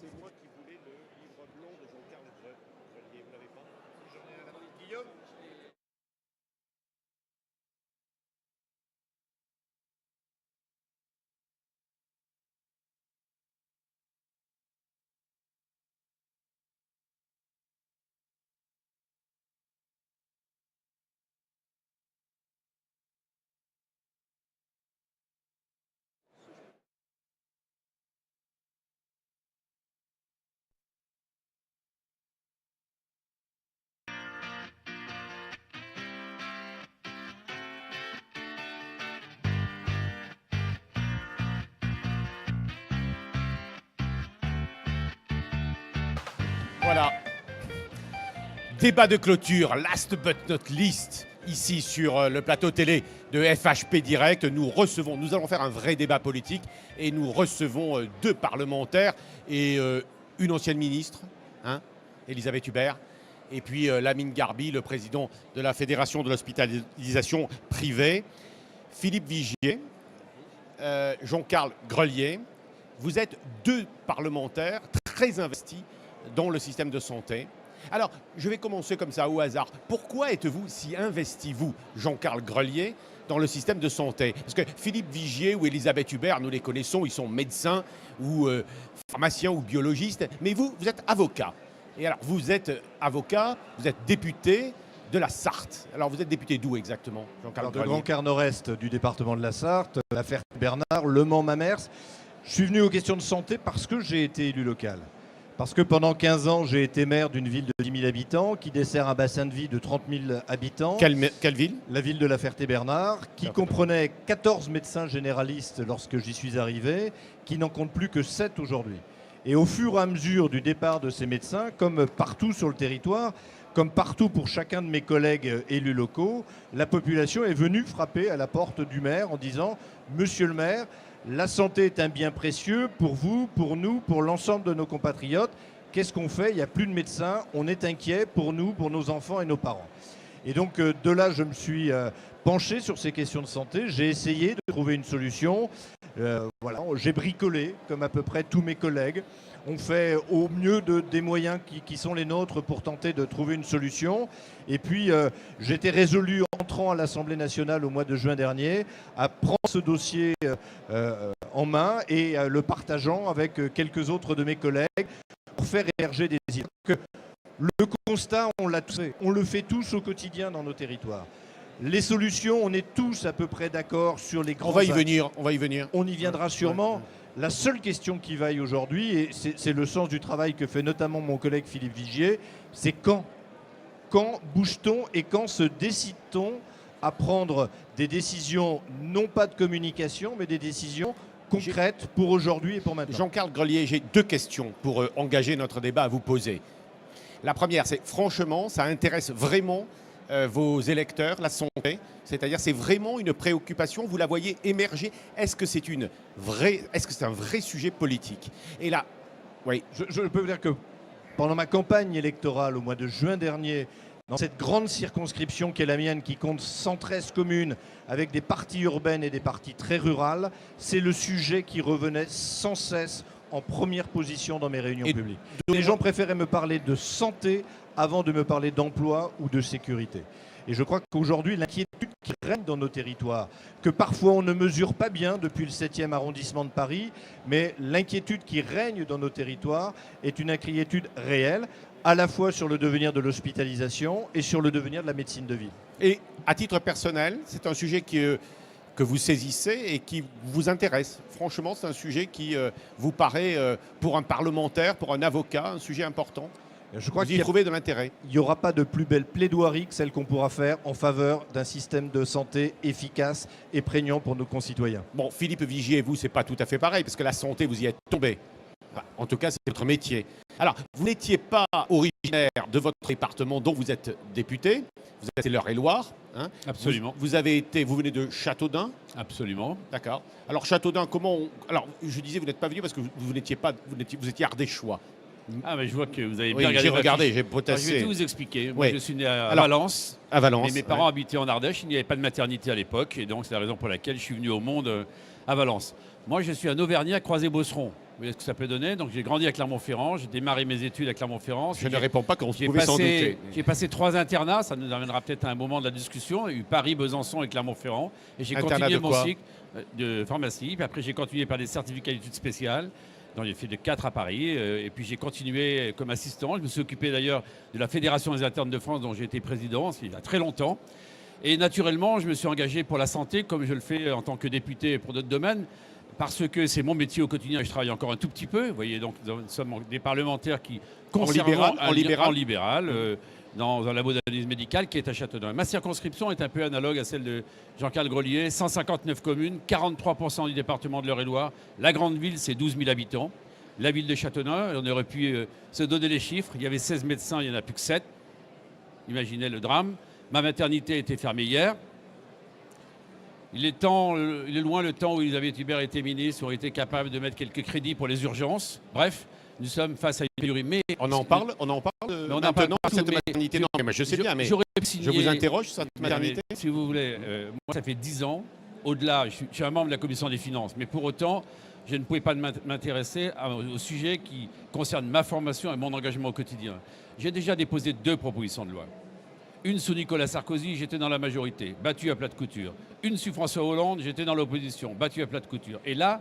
C'est moi qui voulais le livre blanc de Jean-Carl Grelier. Vous l'avez pas? J'en ai un là. Guillaume? Voilà. Débat de clôture, last but not least, ici sur le plateau télé de FHP Direct. Nous allons faire un vrai débat politique et nous recevons deux parlementaires et une ancienne ministre, Elisabeth Hubert, et puis Lamine Garbi, le président de la Fédération de l'hospitalisation privée. Philippe Vigier, Jean-Carl Grelier, vous êtes deux parlementaires très investis dans le système de santé. Alors, je vais commencer comme ça, au hasard. Pourquoi êtes-vous si investi, vous, Jean-Carl Grelier, dans le système de santé? Parce que Philippe Vigier ou Elisabeth Hubert, nous les connaissons, ils sont médecins ou pharmaciens ou biologistes. Mais vous, vous êtes avocat. Et alors, vous êtes avocat, vous êtes député de la Sarthe. Alors, vous êtes député d'où exactement, Jean-Carl Grelier? De Grand Quart Nord-Est du département de la Sarthe, la Ferté-Bernard, Le Mans-Mamers. Je suis venu aux questions de santé parce que j'ai été élu local. Parce que pendant 15 ans, j'ai été maire d'une ville de 10 000 habitants qui dessert un bassin de vie de 30 000 habitants. Quelle ville? La ville de la Ferté-Bernard, qui comprenait 14 médecins généralistes lorsque j'y suis arrivé, qui n'en compte plus que 7 aujourd'hui. Et au fur et à mesure du départ de ces médecins, comme partout sur le territoire, comme partout pour chacun de mes collègues élus locaux, la population est venue frapper à la porte du maire en disant « Monsieur le maire, la santé est un bien précieux pour vous, pour nous, pour l'ensemble de nos compatriotes. Qu'est-ce qu'on fait? Il n'y a plus de médecins. On est inquiet pour nous, pour nos enfants et nos parents. » Et donc de là, je me suis penché sur ces questions de santé. J'ai essayé de trouver une solution. Voilà, j'ai bricolé, comme à peu près tous mes collègues. On fait au mieux des moyens qui sont les nôtres pour tenter de trouver une solution. Et puis, j'étais résolu, entrant à l'Assemblée nationale au mois de juin dernier, à prendre ce dossier en main et le partageant avec quelques autres de mes collègues pour faire émerger des idées. Le constat, on l'a tous fait. On le fait tous au quotidien dans nos territoires. Les solutions, on est tous à peu près d'accord sur les grands... On va y venir. On y viendra sûrement. La seule question qui vaille aujourd'hui, et c'est le sens du travail que fait notamment mon collègue Philippe Vigier, c'est quand. Quand bouge-t-on et quand se décide-t-on à prendre des décisions, non pas de communication, mais des décisions concrètes pour aujourd'hui et pour maintenant. Jean-Carl Grelier, j'ai deux questions pour engager notre débat à vous poser. La première, c'est franchement, ça intéresse vraiment vos électeurs, la santé, c'est-à-dire c'est vraiment une préoccupation, vous la voyez émerger. Est-ce que c'est un vrai sujet politique? Et là, oui. Je peux vous dire que pendant ma campagne électorale au mois de juin dernier, dans cette grande circonscription qui est la mienne, qui compte 113 communes avec des parties urbaines et des parties très rurales, c'est le sujet qui revenait sans cesse en première position dans mes réunions publiques. Les gens préféraient me parler de santé avant de me parler d'emploi ou de sécurité. Et je crois qu'aujourd'hui, l'inquiétude qui règne dans nos territoires, que parfois on ne mesure pas bien depuis le 7e arrondissement de Paris, mais l'inquiétude qui règne dans nos territoires est une inquiétude réelle, à la fois sur le devenir de l'hospitalisation et sur le devenir de la médecine de ville. Et à titre personnel, c'est un sujet que vous saisissez et qui vous intéresse. Franchement, c'est un sujet qui vous paraît, pour un parlementaire, pour un avocat, un sujet important. Je crois vous y trouvez de l'intérêt. Il n'y aura pas de plus belle plaidoirie que celle qu'on pourra faire en faveur d'un système de santé efficace et prégnant pour nos concitoyens. Bon, Philippe Vigier et vous, c'est pas tout à fait pareil, parce que la santé, vous y êtes tombé. Enfin, en tout cas, c'est votre métier. Alors, vous n'étiez pas originaire de votre département dont vous êtes député. Vous êtes l'Eure-et-Loire. Hein. Absolument. Vous venez de Châteaudun. Absolument. D'accord. Alors, Châteaudun, Alors, je disais, vous n'êtes pas venu parce que vous étiez ardéchois. Ah, mais je vois que vous avez Oui, bien regardé. j'ai ma regardé, fiche. j'ai Alors, je vais protesté. tout vous expliquer. Moi, Oui. je suis né à Alors, Valence. À Valence. Mais mes parents habitaient en Ardèche. Il n'y avait pas de maternité à l'époque. Et donc, c'est la raison pour laquelle je suis venu au monde à Valence. Moi, je suis un Auvergnat croisé-Beauceron. Vous voyez ce que ça peut donner? Donc, j'ai grandi à Clermont-Ferrand. J'ai démarré mes études à Clermont-Ferrand. Je ne réponds pas qu'on J'ai pouvait s'en douter. j'ai passé 3 internats, ça nous amènera peut-être à un moment de la discussion. Il y a eu Paris, Besançon et Clermont-Ferrand. Et j'ai Internat continué de mon quoi? cycle de pharmacie. Puis après, j'ai continué par des certificats d'études spéciales. Donc, j'ai fait de 4 à Paris. Et puis, j'ai continué comme assistant. Je me suis occupé d'ailleurs de la Fédération des internes de France, dont j'ai été président il y a très longtemps. Et naturellement, je me suis engagé pour la santé, comme je le fais en tant que député pour d'autres domaines. Parce que c'est mon métier au quotidien et je travaille encore un tout petit peu. Vous voyez, donc nous sommes des parlementaires qui libéral, en libéral dans un labo d'analyse médicale qui est à Châteauneuf. Ma circonscription est un peu analogue à celle de Jean-Carl Grelier. 159 communes, 43% du département de l'Eure-et-Loir. La grande ville, c'est 12 000 habitants. La ville de Châteauneuf, on aurait pu se donner les chiffres. Il y avait 16 médecins, il n'y en a plus que 7. Imaginez le drame. Ma maternité a été fermée hier. Il est loin le temps où Elisabeth Hubert était ministre, aurait été capable de mettre quelques crédits pour les urgences. Bref, nous sommes face à une pénurie. Mais On en parle on en maintenant, parle cette partout, maternité. Non, mais moi, je sais bien, mais j'aurais je signé- vous interroge sur cette Madame, maternité. si vous voulez, moi, ça fait 10 ans. Au-delà, je suis un membre de la commission des finances. Mais pour autant, je ne pouvais pas m'intéresser au sujet qui concerne ma formation et mon engagement au quotidien. J'ai déjà déposé 2 propositions de loi. Une sous Nicolas Sarkozy, j'étais dans la majorité, battu à plat de couture. Une sous François Hollande, j'étais dans l'opposition, battu à plat de couture. Et là,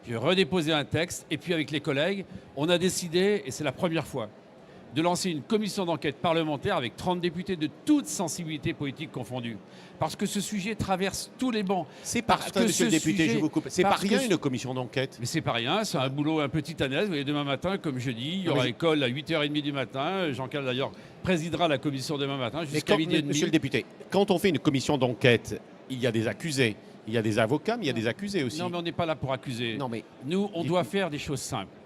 j'ai redéposé un texte. Et puis avec les collègues, on a décidé, et c'est la première fois, de lancer une commission d'enquête parlementaire avec 30 députés de toutes sensibilités politiques confondues. Parce que ce sujet traverse tous les bancs. C'est pas Parce que monsieur le ce député, sujet- je vous coupe. C'est pas parce que rien ce- une commission d'enquête. Mais c'est pas rien, c'est un boulot un peu titanesque. Vous voyez, demain matin, comme je dis, il y Non, aura mais école à 8h30 du matin. Jean-Carl, d'ailleurs, présidera la commission demain matin Mais jusqu'à quand, midi et monsieur le demi. député, quand on fait une commission d'enquête, il y a des accusés, il y a des avocats, mais il y a des accusés aussi. Non, mais on n'est pas là pour accuser. Non, mais Nous, on Il doit faut- faire des choses simples.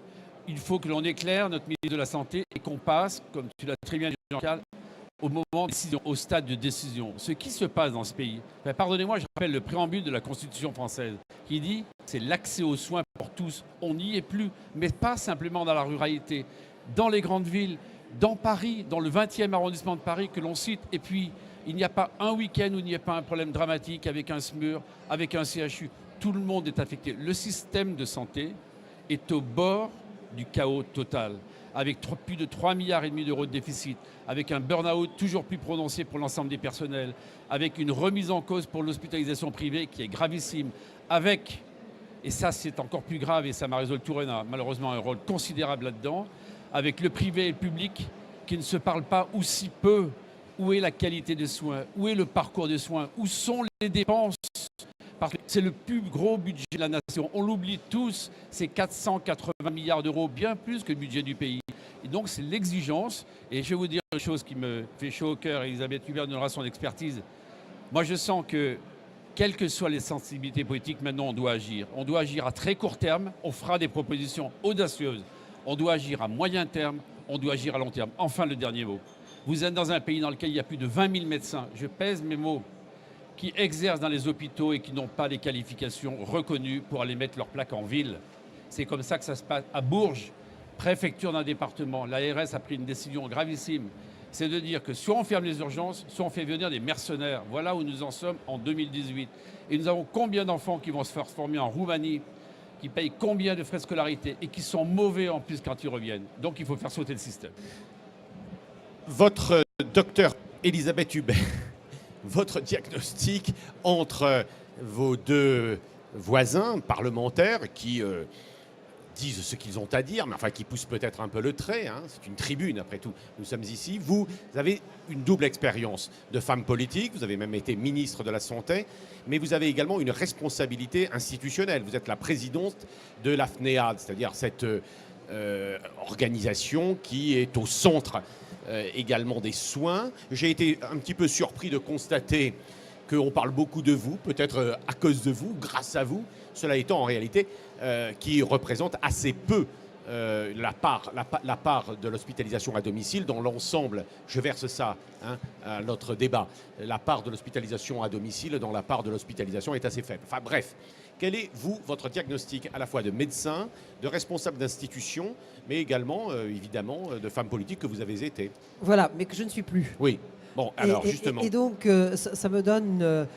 Il faut que l'on éclaire notre ministre de la Santé et qu'on passe, comme tu l'as très bien dit, Jean-Carl, au moment de décision, au stade de décision. Ce qui se passe dans ce pays, pardonnez-moi, je rappelle le préambule de la Constitution française qui dit c'est l'accès aux soins pour tous. On n'y est plus, mais pas simplement dans la ruralité, dans les grandes villes, dans Paris, dans le 20e arrondissement de Paris que l'on cite. Et puis, il n'y a pas un week-end où il n'y a pas un problème dramatique avec un SMUR, avec un CHU. Tout le monde est affecté. Le système de santé est au bord du chaos total, avec plus de 3,5 milliards d'euros de déficit, avec un burn-out toujours plus prononcé pour l'ensemble des personnels, avec une remise en cause pour l'hospitalisation privée qui est gravissime, avec, et ça c'est encore plus grave, et Samarésolles Touraine a malheureusement un rôle considérable là-dedans, avec le privé et le public qui ne se parlent pas ou si peu. Où est la qualité des soins? Où est le parcours des soins? Où sont les dépenses? Parce que c'est le plus gros budget de la nation. On l'oublie tous, c'est 480 milliards d'euros, bien plus que le budget du pays. Et donc c'est l'exigence. Et je vais vous dire une chose qui me fait chaud au cœur, Elisabeth Hubert donnera son expertise. Moi je sens que, quelles que soient les sensibilités politiques, maintenant on doit agir. On doit agir à très court terme, on fera des propositions audacieuses. On doit agir à moyen terme, on doit agir à long terme. Enfin le dernier mot. Vous êtes dans un pays dans lequel il y a plus de 20 000 médecins, je pèse mes mots, qui exercent dans les hôpitaux et qui n'ont pas les qualifications reconnues pour aller mettre leur plaque en ville. C'est comme ça que ça se passe à Bourges, préfecture d'un département. L'ARS a pris une décision gravissime. C'est de dire que soit on ferme les urgences, soit on fait venir des mercenaires. Voilà où nous en sommes en 2018. Et nous avons combien d'enfants qui vont se faire former en Roumanie, qui payent combien de frais de scolarité et qui sont mauvais en plus quand ils reviennent. Donc il faut faire sauter le système. Votre docteur Elisabeth Hubert, votre diagnostic entre vos 2 voisins parlementaires qui disent ce qu'ils ont à dire, mais enfin qui poussent peut-être un peu le trait, hein, c'est une tribune après tout, nous sommes ici. Vous avez une double expérience de femme politique, vous avez même été ministre de la Santé, mais vous avez également une responsabilité institutionnelle. Vous êtes la présidente de l'AFNEAD, c'est-à-dire cette organisation qui est au centre également des soins. J'ai été un petit peu surpris de constater qu'on parle beaucoup de vous, peut-être à cause de vous, grâce à vous, cela étant en réalité qui représente assez peu la part de l'hospitalisation à domicile dans l'ensemble. Je verse ça à notre débat. La part de l'hospitalisation à domicile dans la part de l'hospitalisation est assez faible. Enfin bref, Quel est, vous, votre diagnostic à la fois de médecin, de responsable d'institution, mais également, évidemment, de femme politique que vous avez été? Voilà, mais que je ne suis plus. Oui. Bon, alors justement, Et donc, ça me donne.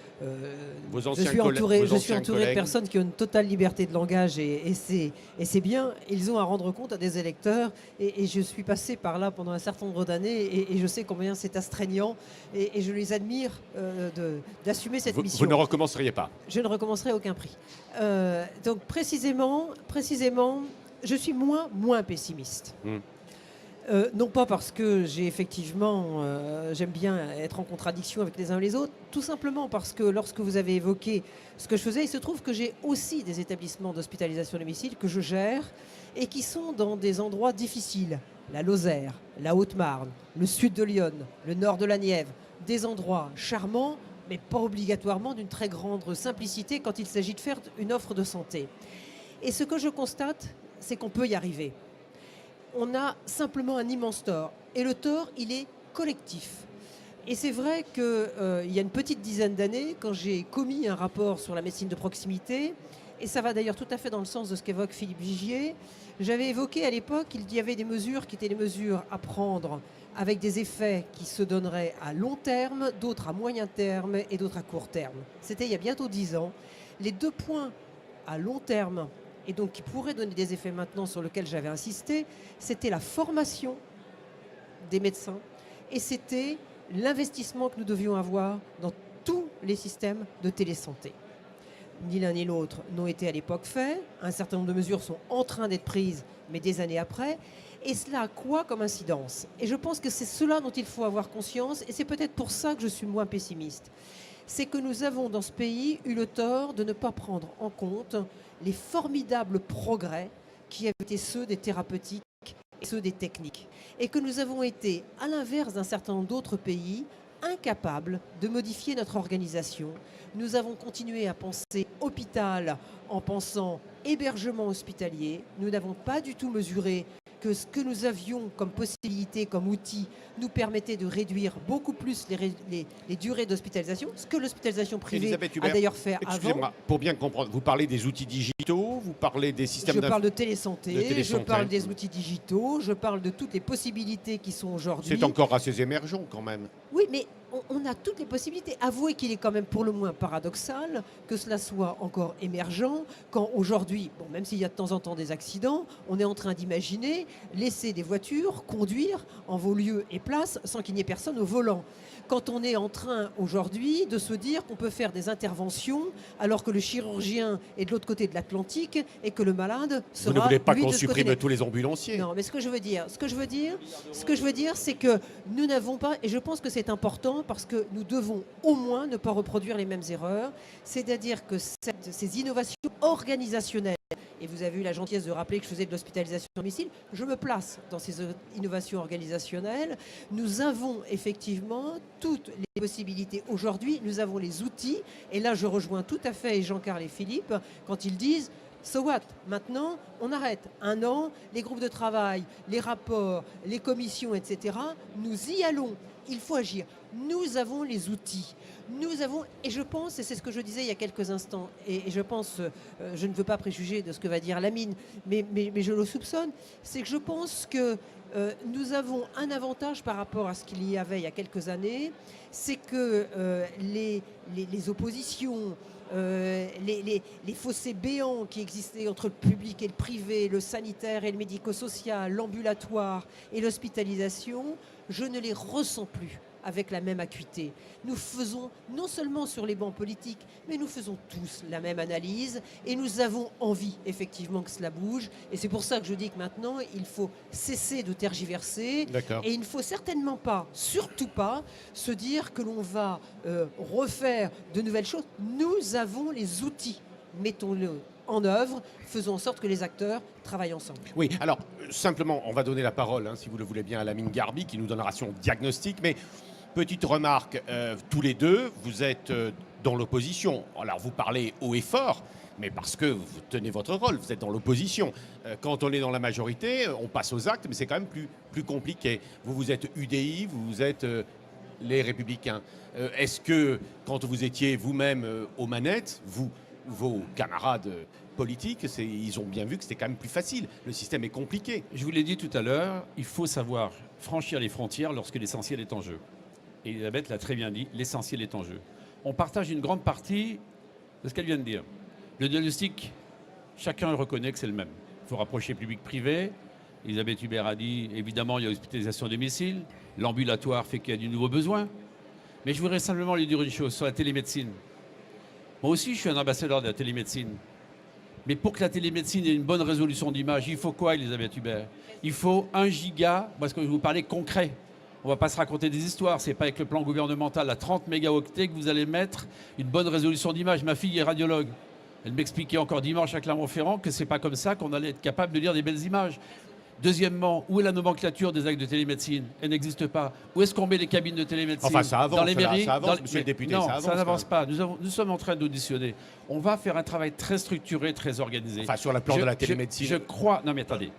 vos Je anciens suis entouré, vos je suis anciens entouré de collègues. personnes qui ont une totale liberté de langage et c'est bien. Ils ont à rendre compte à des électeurs et je suis passé par là pendant un certain nombre d'années et je sais combien c'est astreignant et je les admire d'assumer cette mission. Vous ne recommenceriez pas? Je ne recommencerai à aucun prix. Donc précisément, je suis moins pessimiste. Non pas parce que j'aime bien être en contradiction avec les uns et les autres, tout simplement parce que lorsque vous avez évoqué ce que je faisais, il se trouve que j'ai aussi des établissements d'hospitalisation à domicile que je gère et qui sont dans des endroits difficiles. La Lozère, la Haute-Marne, le sud de Lyon, le nord de la Nièvre, des endroits charmants, mais pas obligatoirement d'une très grande simplicité quand il s'agit de faire une offre de santé. Et ce que je constate, c'est qu'on peut y arriver. On a simplement un immense tort. Et le tort, il est collectif. Et c'est vrai qu'il y a une petite dizaine d'années, quand j'ai commis un rapport sur la médecine de proximité, et ça va d'ailleurs tout à fait dans le sens de ce qu'évoque Philippe Vigier, j'avais évoqué à l'époque qu'il y avait des mesures qui étaient des mesures à prendre avec des effets qui se donneraient à long terme, d'autres à moyen terme et d'autres à court terme. C'était il y a bientôt 10 ans. Les 2 points à long terme et donc qui pourrait donner des effets maintenant sur lesquels j'avais insisté, c'était la formation des médecins et c'était l'investissement que nous devions avoir dans tous les systèmes de télésanté. Ni l'un ni l'autre n'ont été à l'époque faits. Un certain nombre de mesures sont en train d'être prises, mais des années après. Et cela a quoi comme incidence? Et je pense que c'est cela dont il faut avoir conscience, et c'est peut-être pour ça que je suis moins pessimiste. C'est que nous avons dans ce pays eu le tort de ne pas prendre en compte les formidables progrès qui avaient été ceux des thérapeutiques et ceux des techniques. Et que nous avons été, à l'inverse d'un certain nombre d'autres pays, incapables de modifier notre organisation. Nous avons continué à penser hôpital en pensant hébergement hospitalier. Nous n'avons pas du tout mesuré que ce que nous avions comme possibilité, comme outil, nous permettait de réduire beaucoup plus les durées d'hospitalisation, ce que l'hospitalisation privée a d'ailleurs fait avant. Excusez-moi, pour bien comprendre, vous parlez des outils digitaux, vous parlez des systèmes... Je parle de télésanté, je parle des outils digitaux, je parle de toutes les possibilités qui sont aujourd'hui. C'est encore assez émergent quand même. Oui, mais on a toutes les possibilités. Avouez qu'il est quand même pour le moins paradoxal que cela soit encore émergent quand aujourd'hui, bon, même s'il y a de temps en temps des accidents, on est en train d'imaginer laisser des voitures conduire en vos lieux et places sans qu'il n'y ait personne au volant. Quand on est en train aujourd'hui de se dire qu'on peut faire des interventions alors que le chirurgien est de l'autre côté de l'Atlantique et que le malade sera... Vous ne voulez pas lui, qu'on de ce supprime côté-là. tous les ambulanciers? Non, mais ce que je veux dire, c'est que nous n'avons pas, et je pense que c'est important parce que nous devons au moins ne pas reproduire les mêmes erreurs, c'est-à-dire que ces innovations organisationnelles, et vous avez eu la gentillesse de rappeler que je faisais de l'hospitalisation à domicile, je me place dans ces innovations organisationnelles. Nous avons effectivement toutes les possibilités aujourd'hui, nous avons les outils, et là je rejoins tout à fait Jean-Carl et Philippe quand ils disent so what? Maintenant, on arrête. 1 an, les groupes de travail, les rapports, les commissions, etc. Nous y allons. Il faut agir. Nous avons les outils. Nous avons, et je pense, et c'est ce que je disais il y a quelques instants, et je pense, je ne veux pas préjuger de ce que va dire Lamine, mais je le soupçonne, c'est que je pense que nous avons un avantage par rapport à ce qu'il y avait il y a quelques années, c'est que les oppositions, les fossés béants qui existaient entre le public et le privé, le sanitaire et le médico-social, l'ambulatoire et l'hospitalisation, je ne les ressens plus avec la même acuité. Nous faisons, non seulement sur les bancs politiques, mais nous faisons tous la même analyse et nous avons envie effectivement que cela bouge. Et c'est pour ça que je dis que maintenant, il faut cesser de tergiverser. Et il ne faut certainement pas, surtout pas, se dire que l'on va refaire de nouvelles choses. Nous avons les outils. Mettons-le en œuvre, faisons en sorte que les acteurs travaillent ensemble. Oui, alors simplement, on va donner la parole, si vous le voulez bien, à Lamine Garbi qui nous donnera son diagnostic. Mais petite remarque, tous les deux, vous êtes dans l'opposition. Alors vous parlez haut et fort, mais parce que vous tenez votre rôle, vous êtes dans l'opposition. Quand on est dans la majorité, on passe aux actes, mais c'est quand même plus compliqué. Vous êtes UDI, vous êtes les Républicains. Est-ce que, quand vous étiez vous-même aux manettes, vous vos camarades politiques, ils ont bien vu que c'était quand même plus facile. Le système est compliqué. Je vous l'ai dit tout à l'heure, il faut savoir franchir les frontières lorsque l'essentiel est en jeu. Et Elisabeth l'a très bien dit, l'essentiel est en jeu. On partage une grande partie de ce qu'elle vient de dire. Le diagnostic, chacun reconnaît que c'est le même. Il faut rapprocher public-privé. Elisabeth Hubert a dit, évidemment, il y a l'hospitalisation à domicile. L'ambulatoire fait qu'il y a du nouveau besoin. Mais je voudrais simplement lui dire une chose sur la télémédecine. Moi aussi, je suis un ambassadeur de la télémédecine. Mais pour que la télémédecine ait une bonne résolution d'image, il faut quoi, Elisabeth Hubert? Il faut 1 giga, parce que je vais vous parler concret. On ne va pas se raconter des histoires. Ce n'est pas avec le plan gouvernemental à 30 mégaoctets que vous allez mettre une bonne résolution d'image. Ma fille est radiologue. Elle m'expliquait encore dimanche à Clermont-Ferrand que ce n'est pas comme ça qu'on allait être capable de lire des belles images. Deuxièmement, où est la nomenclature des actes de télémédecine? Elle n'existe pas. Où est-ce qu'on met les cabines de télémédecine? Enfin, ça avance, dans les mairies, ça avance, monsieur le député, non, ça avance. ça n'avance pas. Nous sommes en train d'auditionner. On va faire un travail très structuré, très organisé. Enfin, sur le plan de la télémédecine. Je crois... Non, mais attendez.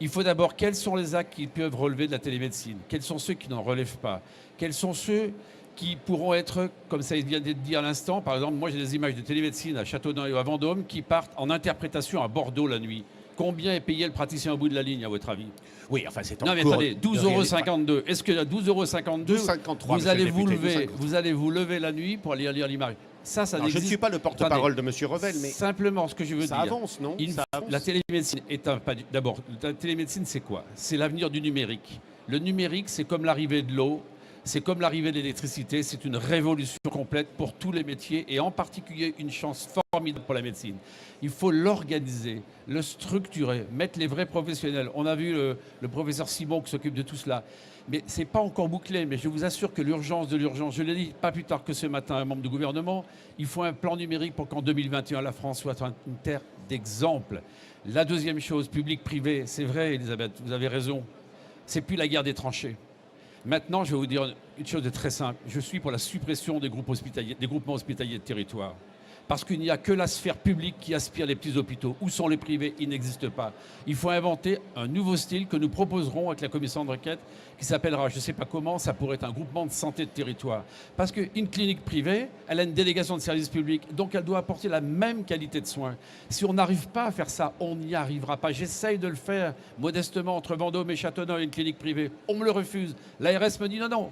Il faut d'abord, quels sont les actes qui peuvent relever de la télémédecine? Quels sont ceux qui n'en relèvent pas? Quels sont ceux qui pourront être, comme ça vient d'être dit à l'instant, par exemple, moi j'ai des images de télémédecine à Châteaudun et à Vendôme qui partent en interprétation à Bordeaux la nuit. Combien est payé le praticien au bout de la ligne, à votre avis? Oui, enfin, c'est en Non, mais cours attendez, de 12,52 €. Est-ce que à 12,52 €, 12,53, vous allez monsieur vous le député, lever, 12,53. vous allez vous lever la nuit pour aller lire l'image? Ça Non, je ne n'existe. suis pas le porte-parole Attendez. de M. Revel, mais Simplement, ce que je veux ça dire. avance, non? Il Ça faut- avance. La télémédecine est un pas. D'abord, la télémédecine, c'est quoi? C'est l'avenir du numérique. Le numérique, c'est comme l'arrivée de l'eau, c'est comme l'arrivée de l'électricité, c'est une révolution complète pour tous les métiers et en particulier une chance formidable pour la médecine. Il faut l'organiser, le structurer, mettre les vrais professionnels. On a vu le professeur Simon qui s'occupe de tout cela. Mais ce n'est pas encore bouclé, mais je vous assure que l'urgence de l'urgence, je l'ai dit pas plus tard que ce matin à un membre du gouvernement, il faut un plan numérique pour qu'en 2021, la France soit une terre d'exemple. La deuxième chose, public-privé, c'est vrai, Elisabeth, vous avez raison, c'est plus la guerre des tranchées. Maintenant, je vais vous dire une chose de très simple. Je suis pour la suppression des groupements hospitaliers de territoire. Parce qu'il n'y a que la sphère publique qui aspire les petits hôpitaux. Où sont les privés? Ils n'existent pas. Il faut inventer un nouveau style que nous proposerons avec la commission d'enquête qui s'appellera, je ne sais pas comment, ça pourrait être un groupement de santé de territoire. Parce qu'une clinique privée, elle a une délégation de service public, donc elle doit apporter la même qualité de soins. Si on n'arrive pas à faire ça, on n'y arrivera pas. J'essaye de le faire modestement entre Vendôme et Châteaudun et une clinique privée. On me le refuse. L'ARS me dit non, non.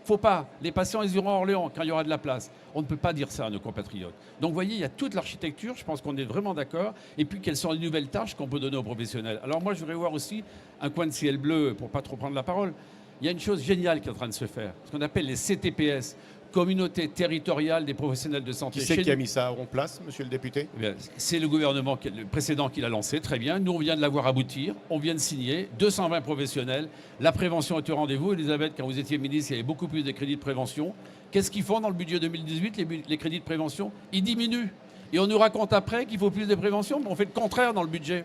Faut pas. Les patients, ils iront à Orléans quand il y aura de la place. On ne peut pas dire ça à nos compatriotes. Donc, vous voyez, il y a toute l'architecture. Je pense qu'on est vraiment d'accord. Et puis, quelles sont les nouvelles tâches qu'on peut donner aux professionnels? Alors, moi, je voudrais voir aussi un coin de ciel bleu, pour pas trop prendre la parole. Il y a une chose géniale qui est en train de se faire. Ce qu'on appelle les CTPS, Communauté territoriale des professionnels de santé. qui c'est Chez qui a nous- mis ça en place, monsieur le député? Eh bien, c'est le gouvernement le précédent qui l'a lancé, très bien. Nous, on vient de la voir aboutir, on vient de signer, 220 professionnels. La prévention est au rendez-vous. Elisabeth, quand vous étiez ministre, il y avait beaucoup plus de crédits de prévention. Qu'est-ce qu'ils font dans le budget 2018, les crédits de prévention? Ils diminuent. Et on nous raconte après qu'il faut plus de prévention, mais on fait le contraire dans le budget.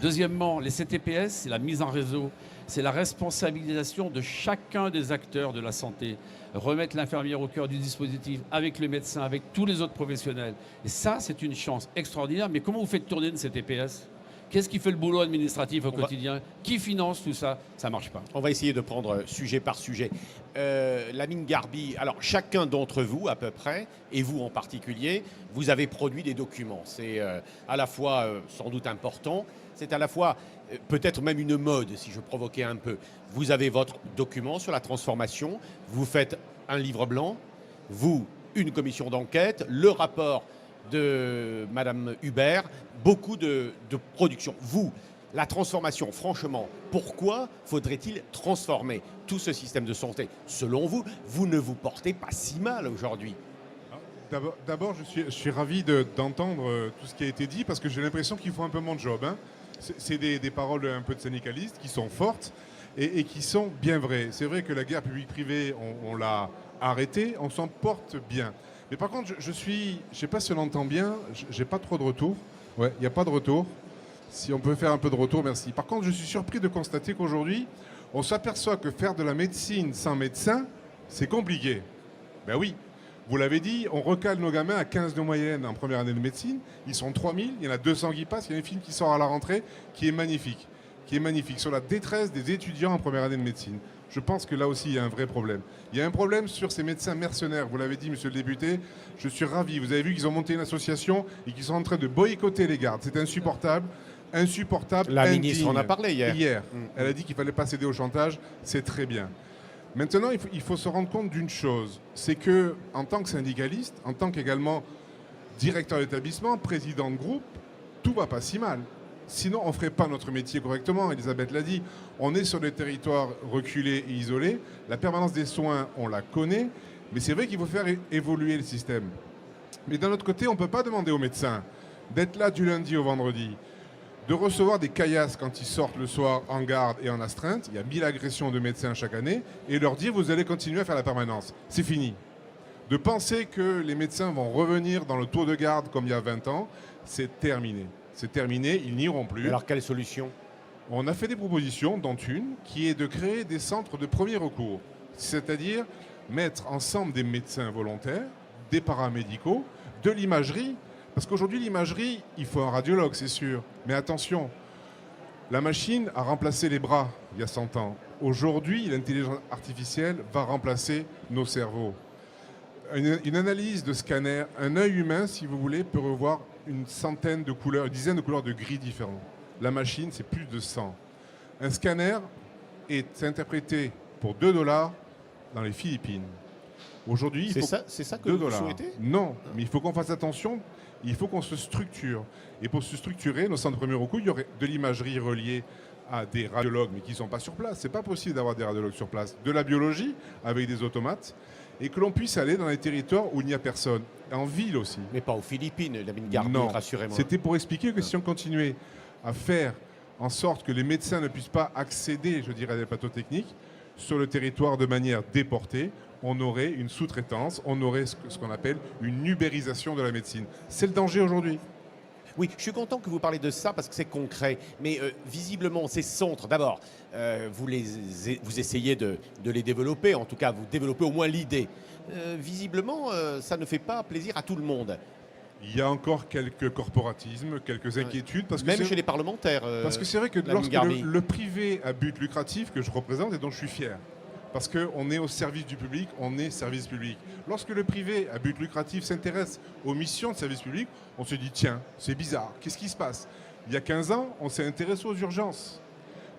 Deuxièmement, les CTPS, c'est la mise en réseau, c'est la responsabilisation de chacun des acteurs de la santé. Remettre l'infirmière au cœur du dispositif, avec le médecin, avec tous les autres professionnels. Et ça, c'est une chance extraordinaire. Mais comment vous faites tourner une CTPS? Qu'est-ce qui fait le boulot administratif au quotidien? Qui finance tout ça? Ça ne marche pas. On va essayer de prendre sujet par sujet. Lamine Garbi, alors chacun d'entre vous à peu près, et vous en particulier, vous avez produit des documents. C'est à la fois sans doute important, c'est à la fois peut-être même une mode, si je provoquais un peu. Vous avez votre document sur la transformation, vous faites un livre blanc, vous, une commission d'enquête, le rapport de Madame Hubert, beaucoup de production. Vous, la transformation, franchement, pourquoi faudrait-il transformer tout ce système de santé? Selon vous, vous ne vous portez pas si mal aujourd'hui. D'abord, je suis ravi d'entendre tout ce qui a été dit parce que j'ai l'impression qu'ils font un peu mon job. Hein. C'est des paroles un peu de syndicalistes qui sont fortes et qui sont bien vraies. C'est vrai que la guerre publique-privée, on l'a arrêtée, on s'en porte bien. Mais par contre, je sais pas si on entend bien, j'ai pas trop de retour. Ouais, il n'y a pas de retour. Si on peut faire un peu de retour, merci. Par contre, je suis surpris de constater qu'aujourd'hui, on s'aperçoit que faire de la médecine sans médecin, c'est compliqué. Ben oui, vous l'avez dit, on recale nos gamins à 15 de moyenne en première année de médecine. Ils sont 3000, il y en a 200 qui passent. Il y a un film qui sort à la rentrée qui est magnifique, qui est magnifique, sur la détresse des étudiants en première année de médecine. Je pense que là aussi, il y a un vrai problème. Il y a un problème sur ces médecins mercenaires. Vous l'avez dit, monsieur le député, je suis ravi. Vous avez vu qu'ils ont monté une association et qu'ils sont en train de boycotter les gardes. C'est insupportable. Insupportable. La indigne. ministre en a parlé hier. Elle a dit qu'il ne fallait pas céder au chantage. C'est très bien. Maintenant, il faut se rendre compte d'une chose. C'est que, en tant que syndicaliste, en tant qu'également directeur d'établissement, président de groupe, tout va pas si mal. Sinon, on ne ferait pas notre métier correctement. Elisabeth l'a dit. On est sur des territoires reculés et isolés. La permanence des soins, on la connaît. Mais c'est vrai qu'il faut faire évoluer le système. Mais d'un autre côté, on ne peut pas demander aux médecins d'être là du lundi au vendredi, de recevoir des caillasses quand ils sortent le soir en garde et en astreinte. Il y a 1000 agressions de médecins chaque année. Et leur dire, vous allez continuer à faire la permanence. C'est fini. De penser que les médecins vont revenir dans le tour de garde comme il y a 20 ans, c'est terminé. C'est terminé, ils n'iront plus. Alors, quelle solution? On a fait des propositions, dont une, qui est de créer des centres de premier recours. C'est-à-dire mettre ensemble des médecins volontaires, des paramédicaux, de l'imagerie. Parce qu'aujourd'hui, l'imagerie, il faut un radiologue, c'est sûr. Mais attention, la machine a remplacé les bras il y a 100 ans. Aujourd'hui, l'intelligence artificielle va remplacer nos cerveaux. Une analyse de scanner, un œil humain, si vous voulez, peut revoir une centaine de couleurs, une dizaine de couleurs de gris différents. La machine, c'est plus de 100. Un scanner est interprété pour 2 $ dans les Philippines. Aujourd'hui, c'est ça que 2 vous $. souhaitez? Non, mais il faut qu'on fasse attention, il faut qu'on se structure. Et pour se structurer, nos centres de premier recours, il y aurait de l'imagerie reliée à des radiologues, mais qui ne sont pas sur place. C'est pas possible d'avoir des radiologues sur place. De la biologie, avec des automates, et que l'on puisse aller dans les territoires où il n'y a personne. En ville aussi. Mais pas aux Philippines, la mine Garbi, Non, rassurez-moi. c'était pour expliquer que si on continuait à faire en sorte que les médecins ne puissent pas accéder, je dirais, à des plateaux techniques sur le territoire de manière déportée, on aurait une sous-traitance, on aurait ce qu'on appelle une ubérisation de la médecine. C'est le danger aujourd'hui. Oui, je suis content que vous parlez de ça parce que c'est concret. Mais visiblement, ces centres, d'abord, vous essayez de les développer, en tout cas, vous développez au moins l'idée. Visiblement, ça ne fait pas plaisir à tout le monde. Il y a encore quelques corporatismes, quelques inquiétudes. Parce que même chez les parlementaires. Parce que c'est vrai que lorsque le privé à but lucratif que je représente et dont je suis fier, parce qu'on est au service du public, on est service public. Lorsque le privé à but lucratif s'intéresse aux missions de service public, on se dit tiens, c'est bizarre, qu'est-ce qui se passe? Il y a 15 ans, on s'est intéressé aux urgences.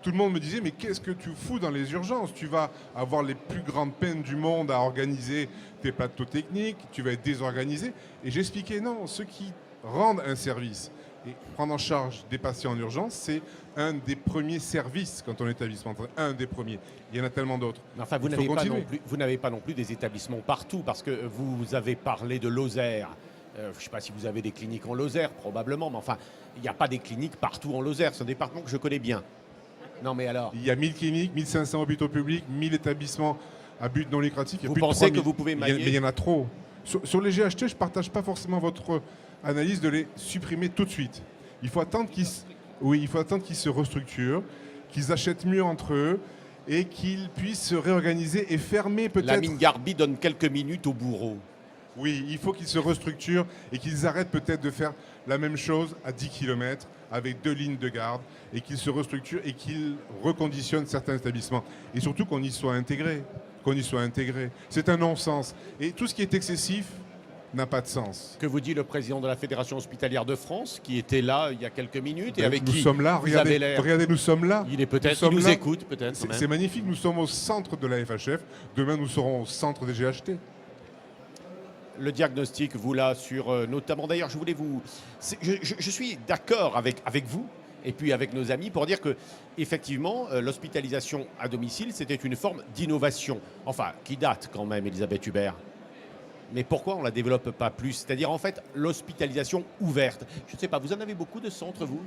Tout le monde me disait mais qu'est-ce que tu fous dans les urgences? Tu vas avoir les plus grandes peines du monde à organiser tes plateaux techniques, tu vas être désorganisé. Et j'expliquais non, ceux qui rendent un service et prendre en charge des patients en urgence, c'est un des premiers services quand on est établissement. Un des premiers. Il y en a tellement d'autres. Enfin, vous n'avez pas non plus des établissements partout, parce que vous avez parlé de Lozère. Je ne sais pas si vous avez des cliniques en Lozère, probablement, mais enfin, il n'y a pas des cliniques partout en Lozère. C'est un département que je connais bien. Non, mais alors... Il y a 1000 cliniques, 1500 hôpitaux publics, 1000 établissements à but non lucratif. Vous pensez que vous pouvez mailler? Mais il y en a trop. Sur les GHT, je ne partage pas forcément votre analyse de les supprimer tout de suite. Il faut attendre qu'ils se restructurent, qu'ils achètent mieux entre eux et qu'ils puissent se réorganiser et fermer peut-être... La mine Garbi donne quelques minutes au bourreau. Oui, il faut qu'ils se restructurent et qu'ils arrêtent peut-être de faire la même chose à 10 km avec 2 lignes de garde et qu'ils se restructurent et qu'ils reconditionnent certains établissements. Et surtout qu'on y soit intégré. C'est un non-sens. Et tout ce qui est excessif n'a pas de sens. Que vous dit le président de la Fédération hospitalière de France, qui était là il y a quelques minutes et avec nous qui sommes là, vous avez l'air... regardez, nous sommes là. Il nous écoute peut-être. C'est magnifique, nous sommes au centre de la FHF. Demain, nous serons au centre des GHT. Le diagnostic, vous là, sur notamment, d'ailleurs, je voulais vous... Je suis d'accord avec vous et puis avec nos amis pour dire que, effectivement, l'hospitalisation à domicile, c'était une forme d'innovation. Enfin, qui date quand même, Elisabeth Hubert. Mais pourquoi on ne la développe pas plus? C'est-à-dire, en fait, l'hospitalisation ouverte. Je ne sais pas, vous en avez beaucoup de centres, vous,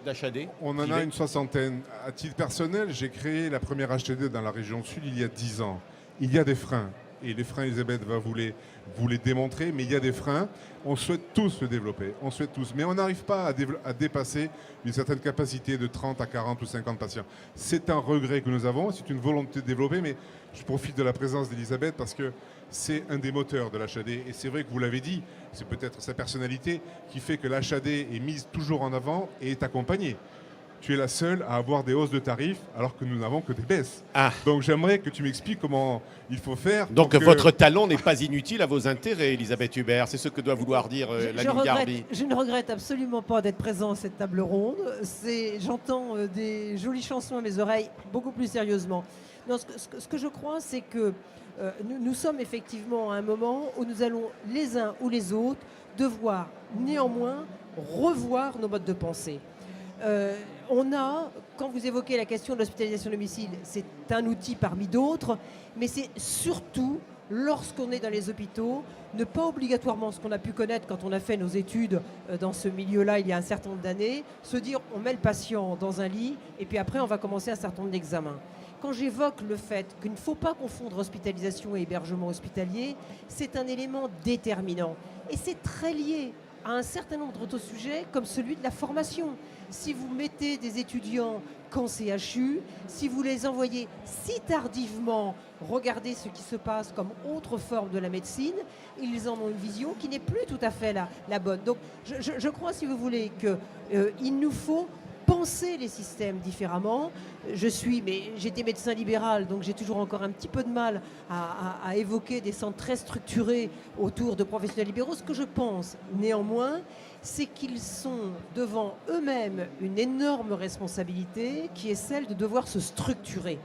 d'HAD? On en a une soixantaine. À titre personnel, j'ai créé la première HTD dans la région sud il y a 10 ans. Il y a des freins. Et les freins, Elisabeth va vous les démontrer, mais il y a des freins. On souhaite tous le développer, on souhaite tous. Mais on n'arrive pas à dépasser une certaine capacité de 30 à 40 ou 50 patients. C'est un regret que nous avons, c'est une volonté de développer, mais je profite de la présence d'Elisabeth parce que c'est un des moteurs de l'HAD. Et c'est vrai que vous l'avez dit, c'est peut-être sa personnalité qui fait que l'HAD est mise toujours en avant et est accompagnée. tu es la seule à avoir des hausses de tarifs alors que nous n'avons que des baisses. Ah. Donc j'aimerais que tu m'expliques comment il faut faire. Donc pour que- votre talent n'est pas inutile à vos intérêts, Elisabeth Hubert. C'est ce que doit vouloir dire l'ami Garbi. Je ne regrette absolument pas d'être présent à cette table ronde. J'entends des jolies chansons à mes oreilles, beaucoup plus sérieusement. Non, ce que je crois, c'est que nous sommes effectivement à un moment où nous allons les uns ou les autres devoir néanmoins revoir nos modes de pensée. Quand vous évoquez la question de l'hospitalisation à domicile, c'est un outil parmi d'autres, mais c'est surtout, lorsqu'on est dans les hôpitaux, ne pas obligatoirement, ce qu'on a pu connaître quand on a fait nos études dans ce milieu-là il y a un certain nombre d'années, se dire on met le patient dans un lit et puis après on va commencer un certain nombre d'examens. Quand j'évoque le fait qu'il ne faut pas confondre hospitalisation et hébergement hospitalier, c'est un élément déterminant. Et c'est très lié à un certain nombre d'autres sujets comme celui de la formation. Si vous mettez des étudiants qu'en CHU, si vous les envoyez si tardivement regarder ce qui se passe comme autre forme de la médecine, ils en ont une vision qui n'est plus tout à fait la bonne. Donc je crois, si vous voulez, qu'il nous faut penser les systèmes différemment. J'étais médecin libéral, donc j'ai toujours encore un petit peu de mal à évoquer des centres très structurés autour de professionnels libéraux. Ce que je pense, néanmoins, c'est qu'ils sont devant eux-mêmes une énorme responsabilité qui est celle de devoir se structurer.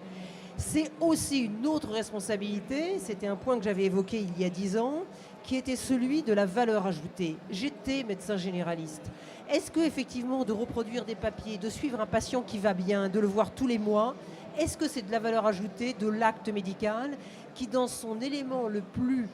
C'est aussi une autre responsabilité, c'était un point que j'avais évoqué il y a 10 ans, qui était celui de la valeur ajoutée. J'étais médecin généraliste. Est-ce que effectivement de reproduire des papiers, de suivre un patient qui va bien, de le voir tous les mois, est-ce que c'est de la valeur ajoutée de l'acte médical qui, dans son élément le plus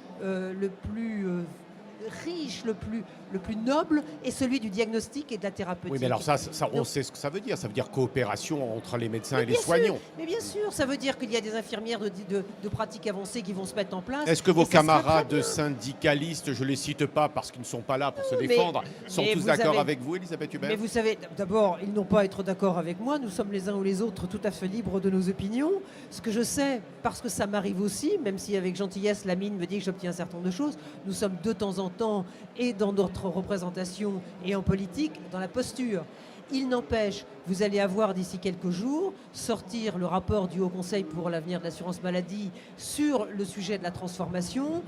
riche, le plus noble, est celui du diagnostic et de la thérapeutique? Oui, mais alors ça on sait ce que ça veut dire. Ça veut dire coopération entre les médecins et les bien soignants. sûr, mais bien sûr, ça veut dire qu'il y a des infirmières de pratique avancée qui vont se mettre en place. Est-ce que vos et ça sera camarades très bien. syndicalistes, je ne les cite pas parce qu'ils ne sont pas là pour se Mais- défendre, sont mais tous vous d'accord avez- avec vous, Elisabeth Hubert? Mais vous savez, d'abord, ils n'ont pas à être d'accord avec moi. Nous sommes les uns ou les autres tout à fait libres de nos opinions. Ce que je sais, parce que ça m'arrive aussi, même si avec gentillesse, la mine me dit que j'obtiens un certain nombre de choses, nous sommes de temps en temps, et dans notre représentation et en politique, dans la posture. Il n'empêche, vous allez avoir d'ici quelques jours sortir le rapport du Haut Conseil pour l'avenir de l'assurance maladie sur le sujet de la transformation.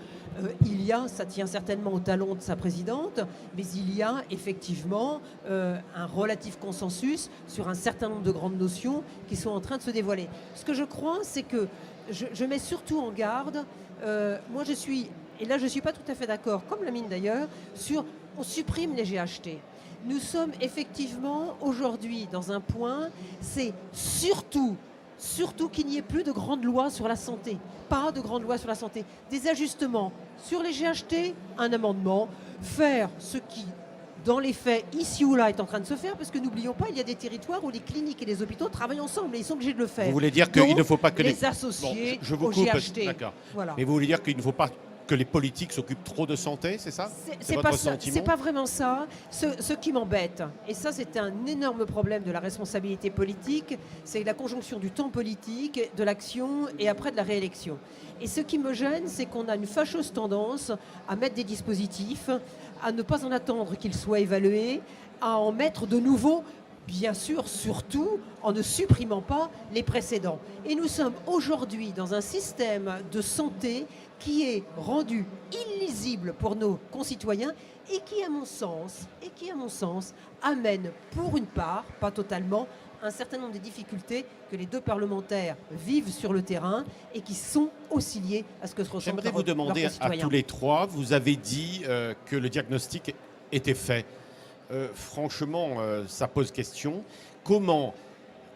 Ça tient certainement au talon de sa présidente, mais il y a effectivement un relatif consensus sur un certain nombre de grandes notions qui sont en train de se dévoiler. Ce que je crois, c'est que je mets surtout en garde, moi je suis, et là je ne suis pas tout à fait d'accord, comme la mine d'ailleurs, sur on supprime les GHT. Nous sommes effectivement aujourd'hui dans un point, c'est surtout qu'il n'y ait plus de grandes lois sur la santé. Pas de grandes lois sur la santé. Des ajustements sur les GHT, un amendement, faire ce qui, dans les faits, ici ou là, est en train de se faire, parce que n'oublions pas, il y a des territoires où les cliniques et les hôpitaux travaillent ensemble et ils sont obligés de le faire. Vous voulez dire qu'il Donc, ne faut pas que les associer je vous au coupe, GHT. d'accord. Voilà. Mais vous voulez dire qu'il ne faut pas que les politiques s'occupent trop de santé, c'est ça? C'est votre pas ça, sentiment? c'est pas vraiment ça. Ce qui m'embête, et ça c'est un énorme problème de la responsabilité politique, c'est la conjonction du temps politique, de l'action et après de la réélection. Et ce qui me gêne, c'est qu'on a une fâcheuse tendance à mettre des dispositifs, à ne pas en attendre qu'ils soient évalués, à en mettre de nouveaux. Bien sûr, surtout en ne supprimant pas les précédents. Et nous sommes aujourd'hui dans un système de santé qui est rendu illisible pour nos concitoyens et qui, à mon sens, amène pour une part, pas totalement, un certain nombre de difficultés que les deux parlementaires vivent sur le terrain et qui sont aussi liées à ce que se ressentent J'aimerais leurs vous demander à concitoyens. tous les trois, vous avez dit que le diagnostic était fait. Franchement, ça pose question. Comment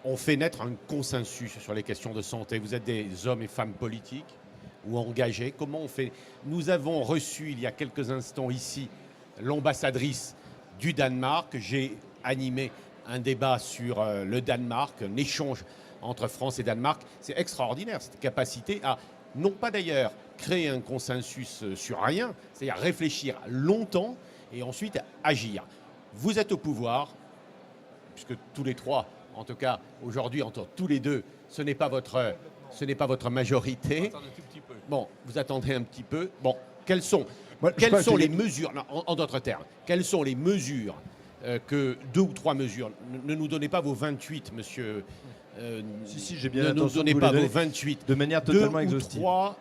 on fait naître un consensus sur les questions de santé? Vous êtes des hommes et femmes politiques ou engagés. Comment on fait? Nous avons reçu il y a quelques instants ici l'ambassadrice du Danemark. J'ai animé un débat sur le Danemark, un échange entre France et Danemark. C'est extraordinaire, cette capacité à, non pas d'ailleurs créer un consensus sur rien, c'est-à-dire réfléchir longtemps et ensuite agir. Vous êtes au pouvoir, puisque tous les trois, en tout cas aujourd'hui, entre tous les deux, ce n'est pas votre majorité. Bon, vous attendez un petit peu. Bon, quelles sont les mesures, non, en d'autres termes, quelles sont les mesures que 2 ou 3 mesures, ne nous donnez pas vos 28, monsieur. Si, j'ai bien ne nous l'intention de donnez vous pas les vos donner 28. de manière 2 totalement ou exhaustive. 3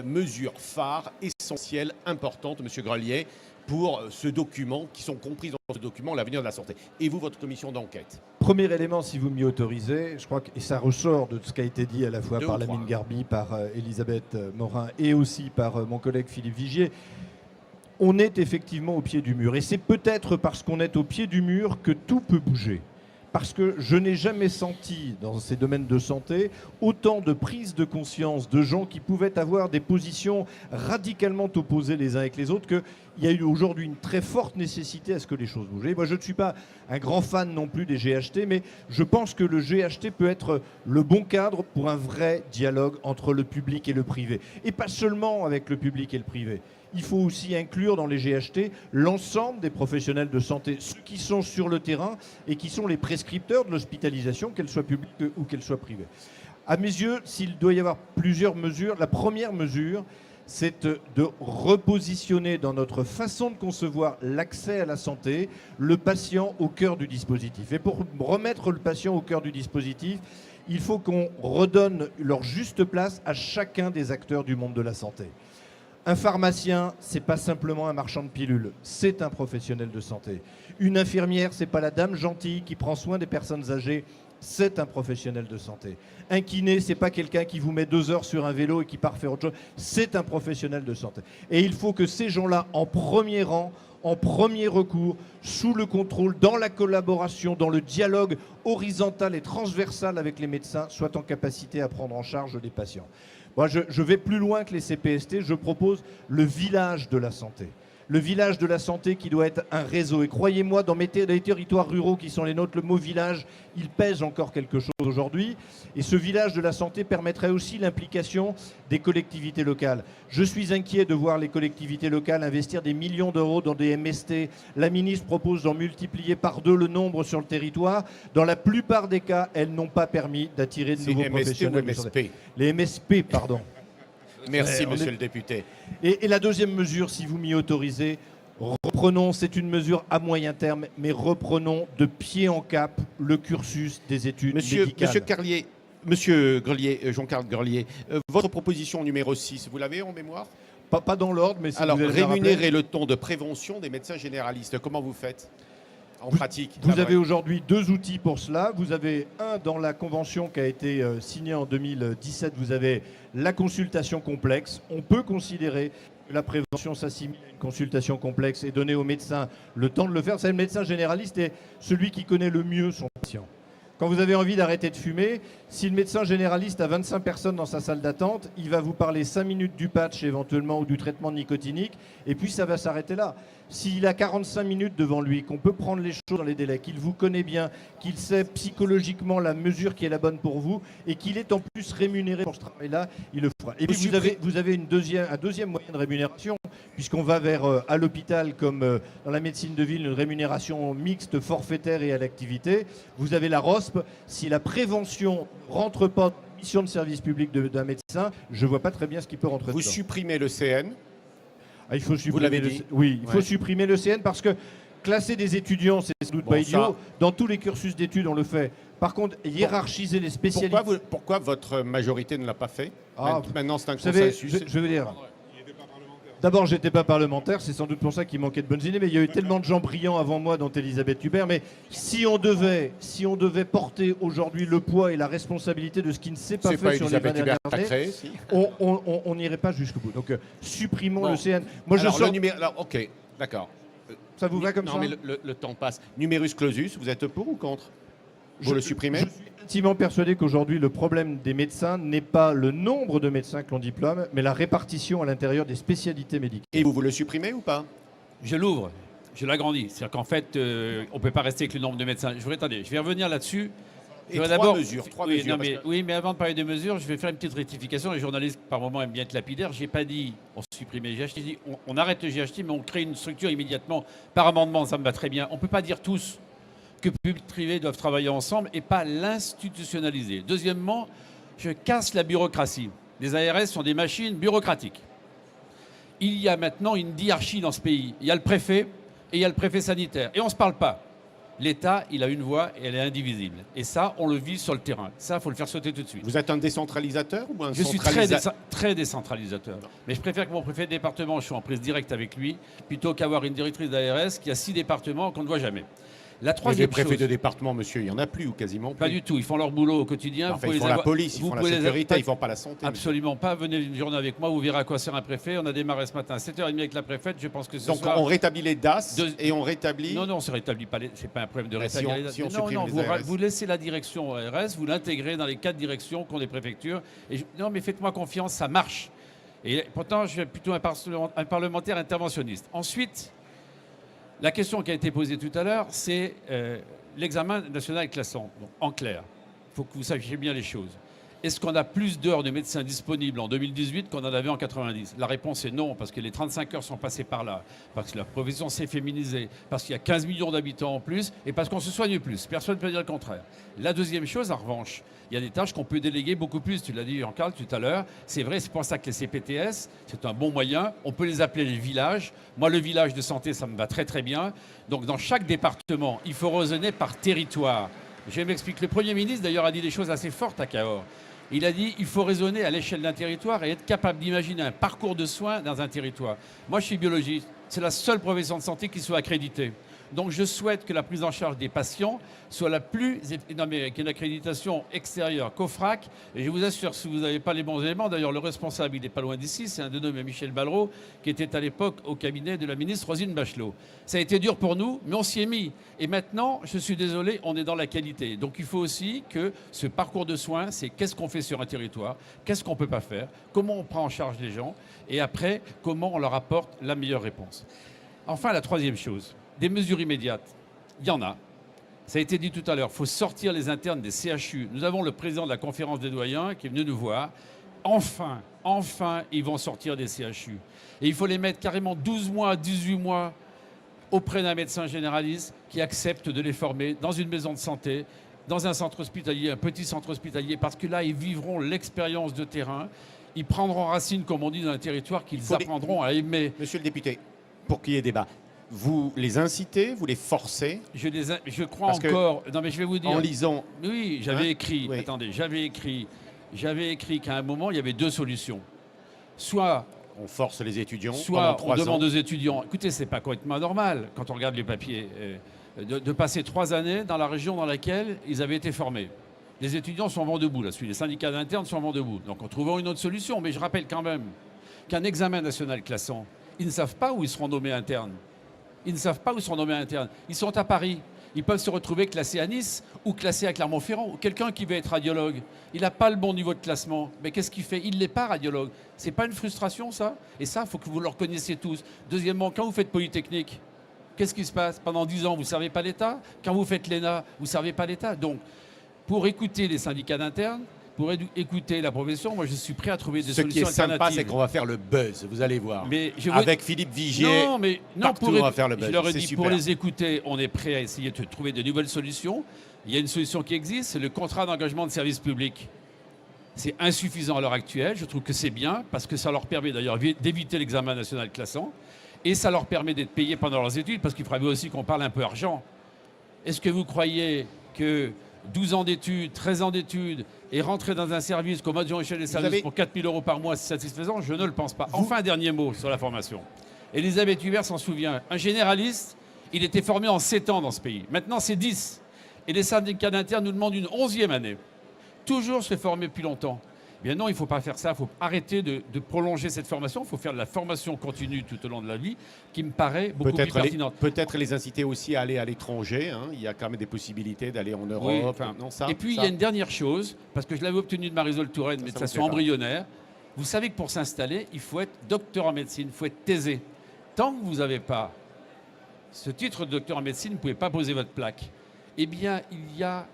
mesures phares, essentielles, importantes, monsieur Grelier, pour ce document, qui sont comprises dans ce document, l'avenir de la santé. Et vous, votre commission d'enquête? Premier élément, si vous m'y autorisez, je crois que, et ça ressort de ce qui a été dit à la fois 2 par ou 3. Lamine Garbi, par Elisabeth Morin et aussi par mon collègue Philippe Vigier, on est effectivement au pied du mur. Et c'est peut-être parce qu'on est au pied du mur que tout peut bouger. Parce que je n'ai jamais senti, dans ces domaines de santé, autant de prise de conscience de gens qui pouvaient avoir des positions radicalement opposées les uns avec les autres, qu'il y a eu aujourd'hui une très forte nécessité à ce que les choses bougent. Et moi, je ne suis pas un grand fan non plus des GHT, mais je pense que le GHT peut être le bon cadre pour un vrai dialogue entre le public et le privé. Et pas seulement avec le public et le privé. Il faut aussi inclure dans les GHT l'ensemble des professionnels de santé, ceux qui sont sur le terrain et qui sont les prescripteurs de l'hospitalisation, qu'elle soit publique ou qu'elle soit privée. À mes yeux, s'il doit y avoir plusieurs mesures, la première mesure, c'est de repositionner dans notre façon de concevoir l'accès à la santé le patient au cœur du dispositif. Et pour remettre le patient au cœur du dispositif, il faut qu'on redonne leur juste place à chacun des acteurs du monde de la santé. Un pharmacien, c'est pas simplement un marchand de pilules, c'est un professionnel de santé. Une infirmière, c'est pas la dame gentille qui prend soin des personnes âgées, c'est un professionnel de santé. Un kiné, c'est pas quelqu'un qui vous met 2 heures sur un vélo et qui part faire autre chose, c'est un professionnel de santé. Et il faut que ces gens-là, en premier rang, en premier recours, sous le contrôle, dans la collaboration, dans le dialogue horizontal et transversal avec les médecins, soient en capacité à prendre en charge les patients. Moi, je vais plus loin que les CPST, je propose le village de la santé. Le village de la santé qui doit être un réseau. Et croyez-moi, dans les territoires ruraux qui sont les nôtres, le mot village, il pèse encore quelque chose aujourd'hui. Et ce village de la santé permettrait aussi l'implication des collectivités locales. Je suis inquiet de voir les collectivités locales investir des millions d'euros dans des MST. La ministre propose d'en multiplier par 2 le nombre sur le territoire. Dans la plupart des cas, elles n'ont pas permis d'attirer de nouveaux professionnels. MST ou MSP? Les MSP, pardon. Merci, monsieur le député. Et la deuxième mesure, si vous m'y autorisez, reprenons, c'est une mesure à moyen terme, mais reprenons de pied en cap le cursus des études médicales. Monsieur Grelier, Jean-Carl Grelier, votre proposition numéro 6, vous l'avez en mémoire? Pas dans l'ordre, mais si Alors, vous allez me la rémunérer rappeler. le temps de prévention des médecins généralistes, comment vous faites en pratique? Vous avez aujourd'hui 2 outils pour cela. Vous avez un dans la convention qui a été signée en 2017. Vous avez la consultation complexe. On peut considérer que la prévention s'assimile à une consultation complexe et donner au médecin le temps de le faire. C'est le médecin généraliste est celui qui connaît le mieux son patient. Quand vous avez envie d'arrêter de fumer, si le médecin généraliste a 25 personnes dans sa salle d'attente, il va vous parler 5 minutes du patch éventuellement ou du traitement nicotinique, et puis ça va s'arrêter là. S'il a 45 minutes devant lui, qu'on peut prendre les choses dans les délais, qu'il vous connaît bien, qu'il sait psychologiquement la mesure qui est la bonne pour vous, et qu'il est en plus rémunéré pour ce travail-là, il le fera. Et puis vous avez un deuxième moyen de rémunération, puisqu'on va vers, à l'hôpital, comme dans la médecine de ville, une rémunération mixte, forfaitaire et à l'activité. Vous avez la ROSP. Si la prévention rentre pas dans la mission de service public d'un médecin, je ne vois pas très bien ce qui peut rentrer Vous dedans. supprimez le CN. Il faut supprimer Vous l'avez dit. Oui, il faut Ouais. supprimer le CN parce que classer des étudiants, c'est sans doute Bon, pas idiot. ça- Dans tous les cursus d'études, on le fait. Par contre, hiérarchiser les spécialités... Pourquoi votre majorité ne l'a pas fait? Ah, Maintenant, c'est un Vous savez, consensus. je veux dire... D'abord, j'étais pas parlementaire, c'est sans doute pour ça qu'il manquait de bonnes idées, mais il y a eu tellement de gens brillants avant moi, dont Elisabeth Hubert. Mais si on devait porter aujourd'hui le poids et la responsabilité de ce qui ne s'est pas C'est fait pas sur les 20 Elisabeth Hubert dernières qui a années, créé, si. on n'irait pas jusqu'au bout. Donc, supprimons Bon. le CN. Moi, Alors, je sors... alors, ok, d'accord. Ça vous va comme non, ça? mais le temps passe. Numerus clausus, vous êtes pour ou contre? Vous le supprimez? Je suis intimement persuadé qu'aujourd'hui, le problème des médecins n'est pas le nombre de médecins que l'on diplôme, mais la répartition à l'intérieur des spécialités médicales. Et vous le supprimez ou pas? Je l'ouvre, je l'agrandis. C'est-à-dire qu'en fait, on ne peut pas rester avec le nombre de médecins. Je vais revenir là-dessus. Et Je vais trois d'abord- mesures. Oui, non, parce mais, que- oui, mais avant de parler des mesures, je vais faire une petite rectification. Les journalistes, par moment, aiment bien être lapidaires. Je n'ai pas dit on supprime les GHT. J'ai dit on arrête le GHT, mais on crée une structure immédiatement par amendement. Ça me va très bien. On ne peut pas dire tous que public et privé doivent travailler ensemble et pas l'institutionnaliser. Deuxièmement, je casse la bureaucratie. Les ARS sont des machines bureaucratiques. Il y a maintenant une diarchie dans ce pays. Il y a le préfet et il y a le préfet sanitaire. Et on ne se parle pas. L'État, il a une voix et elle est indivisible. Et ça, on le vit sur le terrain. Ça, il faut le faire sauter tout de suite. Vous êtes un décentralisateur ou un Je suis centralisateur? très décentralisateur. Mais je préfère que mon préfet de département, je sois en prise directe avec lui, plutôt qu'avoir une directrice d'ARS qui a 6 départements qu'on ne voit jamais. La Les troisième préfets chose, de département, monsieur, il n'y en a plus ou quasiment plus. pas du tout, ils font leur boulot au quotidien. Enfin, vous ils pouvez font les la police, ils vous font la pouvez les sécurité, pas- ils ne font pas la santé. monsieur. Absolument pas. Venez une journée avec moi, vous verrez à quoi sert un préfet. On a démarré ce matin à 7h30 avec la préfète. Je pense que ce Donc soir... on rétablit les DAS Deux- et on rétablit... Non, non, on ne rétablit pas. C'est pas un problème de Bah, si rétablir. on- si on non, supprime non, les vous, ARS. vous laissez la direction ARS, vous l'intégrez dans les 4 directions qu'ont les préfectures. Non, mais faites-moi confiance, ça marche. Et pourtant, je suis plutôt un parlementaire interventionniste. Ensuite, la question qui a été posée tout à l'heure, c'est l'examen national classant. Donc, en clair, il faut que vous sachiez bien les choses. Est-ce qu'on a plus d'heures de médecins disponibles en 2018 qu'on en avait en 90? La réponse est non, parce que les 35 heures sont passées par là, parce que la profession s'est féminisée, parce qu'il y a 15 millions d'habitants en plus, et parce qu'on se soigne plus. Personne ne peut dire le contraire. La deuxième chose, en revanche, il y a des tâches qu'on peut déléguer beaucoup plus. Tu l'as dit, Jean-Carl, tout à l'heure. C'est vrai, c'est pour ça que les CPTS, c'est un bon moyen. On peut les appeler les villages. Moi, le village de santé, ça me va très très bien. Donc, dans chaque département, il faut raisonner par territoire. Je m'explique. Le Premier ministre, d'ailleurs, a dit des choses assez fortes à Cahors. Il a dit il faut raisonner à l'échelle d'un territoire et être capable d'imaginer un parcours de soins dans un territoire. Moi, je suis biologiste. C'est la seule profession de santé qui soit accréditée. Donc, je souhaite que la prise en charge des patients soit la plus... Non, mais avec une accréditation extérieure qu'OFRAC. Et je vous assure, si vous n'avez pas les bons éléments, d'ailleurs, le responsable, il n'est pas loin d'ici, c'est un de nous, Michel Ballereau, qui était à l'époque au cabinet de la ministre Roselyne Bachelot. Ça a été dur pour nous, mais on s'y est mis. Et maintenant, je suis désolé, on est dans la qualité. Donc, il faut aussi que ce parcours de soins, c'est qu'est-ce qu'on fait sur un territoire, qu'est-ce qu'on ne peut pas faire, comment on prend en charge les gens, et après, comment on leur apporte la meilleure réponse. Enfin, la troisième chose, des mesures immédiates. Il y en a. Ça a été dit tout à l'heure, il faut sortir les internes des CHU. Nous avons le président de la conférence des doyens qui est venu nous voir. Enfin, ils vont sortir des CHU. Et il faut les mettre carrément 12 mois, 18 mois auprès d'un médecin généraliste qui accepte de les former dans une maison de santé, dans un centre hospitalier, un petit centre hospitalier, parce que là, ils vivront l'expérience de terrain. Ils prendront racine, comme on dit, dans un territoire qu'ils apprendront à aimer. Monsieur le député, pour qu'il y ait débat, vous les incitez, vous les forcez? Je crois Parce que encore... Non, mais je vais vous dire... En lisant... Oui, j'avais Hein écrit... Oui. Attendez, j'avais écrit qu'à un moment, il y avait 2 solutions. Soit On force les étudiants pendant Soit 3 on ans. demande aux étudiants, écoutez, c'est pas complètement normal, quand on regarde les papiers, de passer 3 années dans la région dans laquelle ils avaient été formés. Les étudiants sont vent debout là-dessus, les syndicats d'internes sont vent debout. Donc on trouvera une autre solution, mais je rappelle quand même qu'un examen national classant, ils ne savent pas où ils seront nommés internes. Ils ne savent pas où ils seront nommés internes. Ils sont à Paris. Ils peuvent se retrouver classés à Nice ou classés à Clermont-Ferrand. Ou quelqu'un qui veut être radiologue, il n'a pas le bon niveau de classement. Mais qu'est-ce qu'il fait? Il n'est pas radiologue. C'est pas une frustration, ça? Et ça, il faut que vous le reconnaissiez tous. Deuxièmement, quand vous faites Polytechnique, qu'est-ce qui se passe? Pendant 10 ans, vous ne servez pas l'État. Quand vous faites l'ENA, vous ne servez pas l'État. Donc, pour écouter les syndicats d'internes, pour écouter la profession, moi, je suis prêt à trouver des Ce qui solutions est sympa, alternatives. c'est qu'on va faire le buzz, vous allez voir. Mais Avec Philippe Vigier, non, mais non, partout, on va faire le buzz. je leur ai C'est dit, super. pour les écouter, on est prêt à essayer de trouver de nouvelles solutions. Il y a une solution qui existe, c'est le contrat d'engagement de service public. C'est insuffisant à l'heure actuelle. Je trouve que c'est bien parce que ça leur permet d'ailleurs d'éviter l'examen national classant et ça leur permet d'être payés pendant leurs études parce qu'il faudrait aussi qu'on parle un peu argent. Est-ce que vous croyez que 12 ans d'études, 13 ans d'études et rentrer dans un service comme adjoint échelle des services pour 4 000 € par mois, c'est satisfaisant? Je ne le pense pas. Enfin, un dernier mot sur la formation. Elisabeth Hubert s'en souvient. Un généraliste, il était formé en 7 ans dans ce pays. Maintenant, c'est 10. Et les syndicats d'internes nous demandent une 11e année. Toujours se former depuis longtemps. Eh bien non, il ne faut pas faire ça. Il faut arrêter de prolonger cette formation. Il faut faire de la formation continue tout au long de la vie, qui me paraît beaucoup plus pertinente. Peut-être les inciter aussi à aller à l'étranger. Hein. Il y a quand même des possibilités d'aller en Europe. Oui, enfin, non, ça, et puis, ça. il y a une dernière chose, parce que je l'avais obtenu de Marisol Touraine, mais de vous façon plaît pas. embryonnaire. Vous savez que pour s'installer, il faut être docteur en médecine, il faut être thésé. Tant que vous n'avez pas ce titre de docteur en médecine, vous ne pouvez pas poser votre plaque. Eh bien, il y a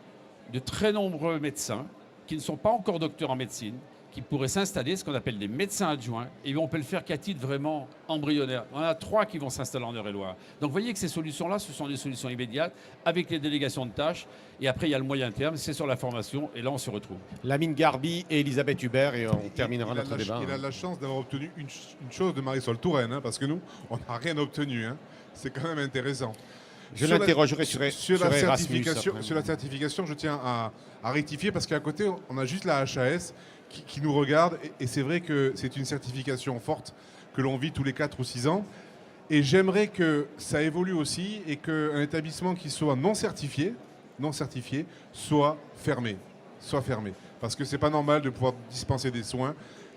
de très nombreux médecins qui ne sont pas encore docteurs en médecine, qui pourraient s'installer, ce qu'on appelle des médecins adjoints, et on peut le faire qu'à titre vraiment embryonnaire. On en a 3 qui vont s'installer en Eure-et-Loire. Donc vous voyez que ces solutions-là, ce sont des solutions immédiates, avec les délégations de tâches, et après il y a le moyen terme, c'est sur la formation, et là on se retrouve. Lamine Garbi et Elisabeth Hubert, et on terminera notre débat. Il a la chance d'avoir obtenu une chose de Marisol Touraine, hein, parce que nous, on n'a rien obtenu. Hein. C'est quand même intéressant. Je Sur la- l'interrogerai sur la Erasmus. certification, après. sur la certification, je tiens à rectifier parce qu'à côté, on a juste la HAS qui nous regarde et c'est vrai que c'est une certification forte que l'on vit tous les 4 ou 6 ans. Et j'aimerais que ça évolue aussi et qu'un établissement qui soit non certifié soit fermé. Parce que c'est pas normal de pouvoir dispenser des soins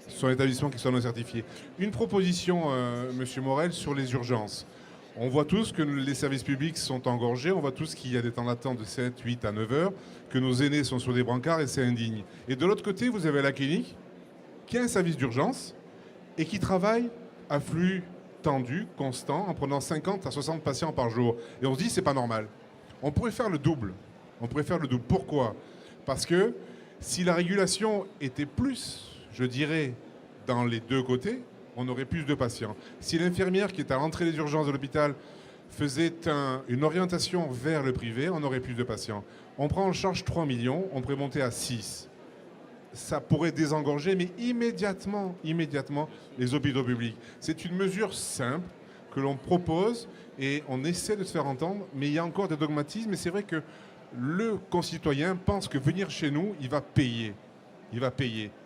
sur un établissement qui soit non certifié. Une proposition, Monsieur Morel, sur les urgences. On voit tous que les services publics sont engorgés, on voit tous qu'il y a des temps d'attente de 7, 8 à 9 heures, que nos aînés sont sur des brancards et c'est indigne. Et de l'autre côté, vous avez la clinique qui a un service d'urgence et qui travaille à flux tendu, constant, en prenant 50 à 60 patients par jour. Et on se dit, c'est pas normal. On pourrait faire le double. Pourquoi ? Parce que si la régulation était plus, je dirais, dans les deux côtés, on aurait plus de patients. Si l'infirmière qui est à l'entrée des urgences de l'hôpital faisait une orientation vers le privé, on aurait plus de patients. On prend en charge 3 millions, on pourrait monter à 6. Ça pourrait désengorger, mais immédiatement, les hôpitaux publics. C'est une mesure simple que l'on propose et on essaie de se faire entendre, mais il y a encore des dogmatismes et c'est vrai que le concitoyen pense que venir chez nous, il va payer.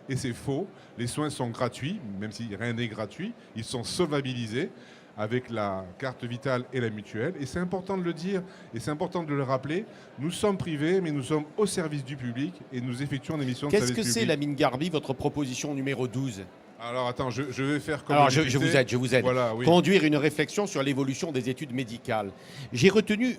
Et c'est faux. Les soins sont gratuits, même si rien n'est gratuit. Ils sont solvabilisés avec la carte vitale et la mutuelle. Et c'est important de le dire et c'est important de le rappeler. Nous sommes privés, mais nous sommes au service du public et nous effectuons des missions de service Qu'est-ce que public. c'est, Lamine Garbi, votre proposition numéro 12 ? Alors attends, je vais faire comme Alors, le député. je vous aide. Voilà, oui. Conduire une réflexion sur l'évolution des études médicales. J'ai retenu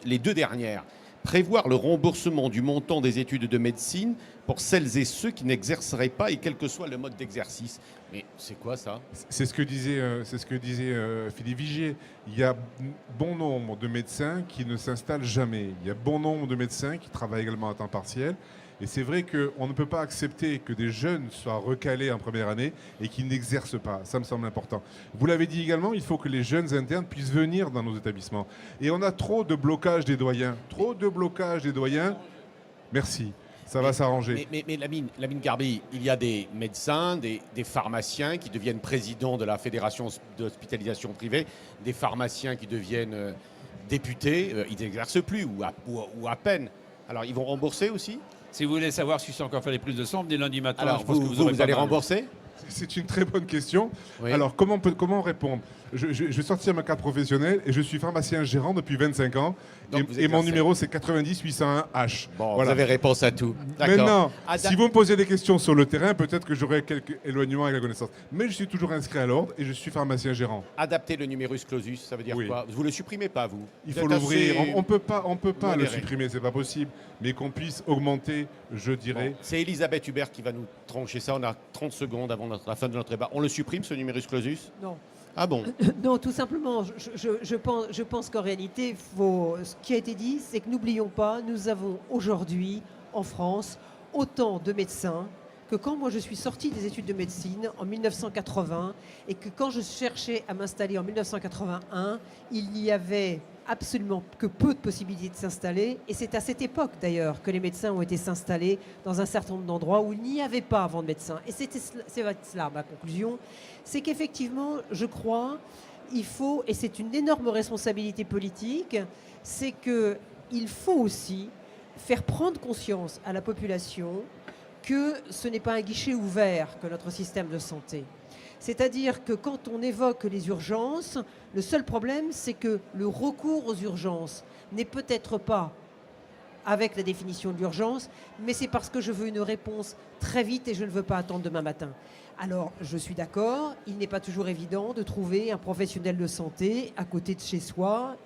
les deux dernières. Prévoir le remboursement du montant des études de médecine pour celles et ceux qui n'exerceraient pas et quel que soit le mode d'exercice. Mais c'est quoi ça ? C'est ce que disait Philippe Vigier. Il y a bon nombre de médecins qui ne s'installent jamais. Il y a bon nombre de médecins qui travaillent également à temps partiel. Et c'est vrai qu'on ne peut pas accepter que des jeunes soient recalés en première année et qu'ils n'exercent pas. Ça me semble important. Vous l'avez dit également, il faut que les jeunes internes puissent venir dans nos établissements. Et on a trop de blocage des doyens. Merci. Ça va s'arranger. Mais Lamine Garbi, il y a des médecins, des pharmaciens qui deviennent présidents de la Fédération d'hospitalisation privée, des pharmaciens qui deviennent députés, ils n'exercent plus ou à peine. Alors ils vont rembourser aussi ? Si vous voulez savoir si je sais encore faire les prises de sang, venez lundi matin. Alors je pense que vous aurez pas allez mal. rembourser ? C'est une très bonne question. Oui. Alors, comment répondre ? Je vais sortir ma carte professionnelle et je suis pharmacien gérant depuis 25 ans. Donc, vous Et mon exercez. numéro, c'est 90 801H. Bon, Voilà. vous avez réponse à tout. D'accord. Maintenant, Ada- si vous me posez des questions sur le terrain, peut-être que j'aurai quelques éloignements avec la connaissance. Mais je suis toujours inscrit à l'ordre et je suis pharmacien gérant. Adapter le numerus clausus, ça veut dire Oui. quoi ? Vous ne le supprimez pas, vous ? Il Vous faut êtes l'ouvrir. assez On peut pas le modéré. supprimer, c'est pas possible. Mais qu'on puisse augmenter, je dirais. Bon, c'est Elisabeth Hubert qui va nous trancher ça. On a 30 secondes avant la fin de notre débat. On le supprime, ce numerus clausus ? Non. Ah bon ? Non, tout simplement, je pense qu'en réalité, ce qui a été dit, c'est que n'oublions pas, nous avons aujourd'hui, en France, autant de médecins que quand moi je suis sortie des études de médecine en 1980 et que quand je cherchais à m'installer en 1981, il n'y avait absolument que peu de possibilités de s'installer. Et c'est à cette époque d'ailleurs que les médecins ont été s'installer dans un certain nombre d'endroits où il n'y avait pas avant de médecins. Et c'est cela ma conclusion, c'est qu'effectivement, je crois, il faut, et c'est une énorme responsabilité politique, c'est qu'il faut aussi faire prendre conscience à la population que ce n'est pas un guichet ouvert que notre système de santé. C'est-à-dire que quand on évoque les urgences, le seul problème, c'est que le recours aux urgences n'est peut-être pas avec la définition de l'urgence, mais c'est parce que je veux une réponse très vite et je ne veux pas attendre demain matin. Alors, je suis d'accord, il n'est pas toujours évident de trouver un professionnel de santé à côté de chez soi.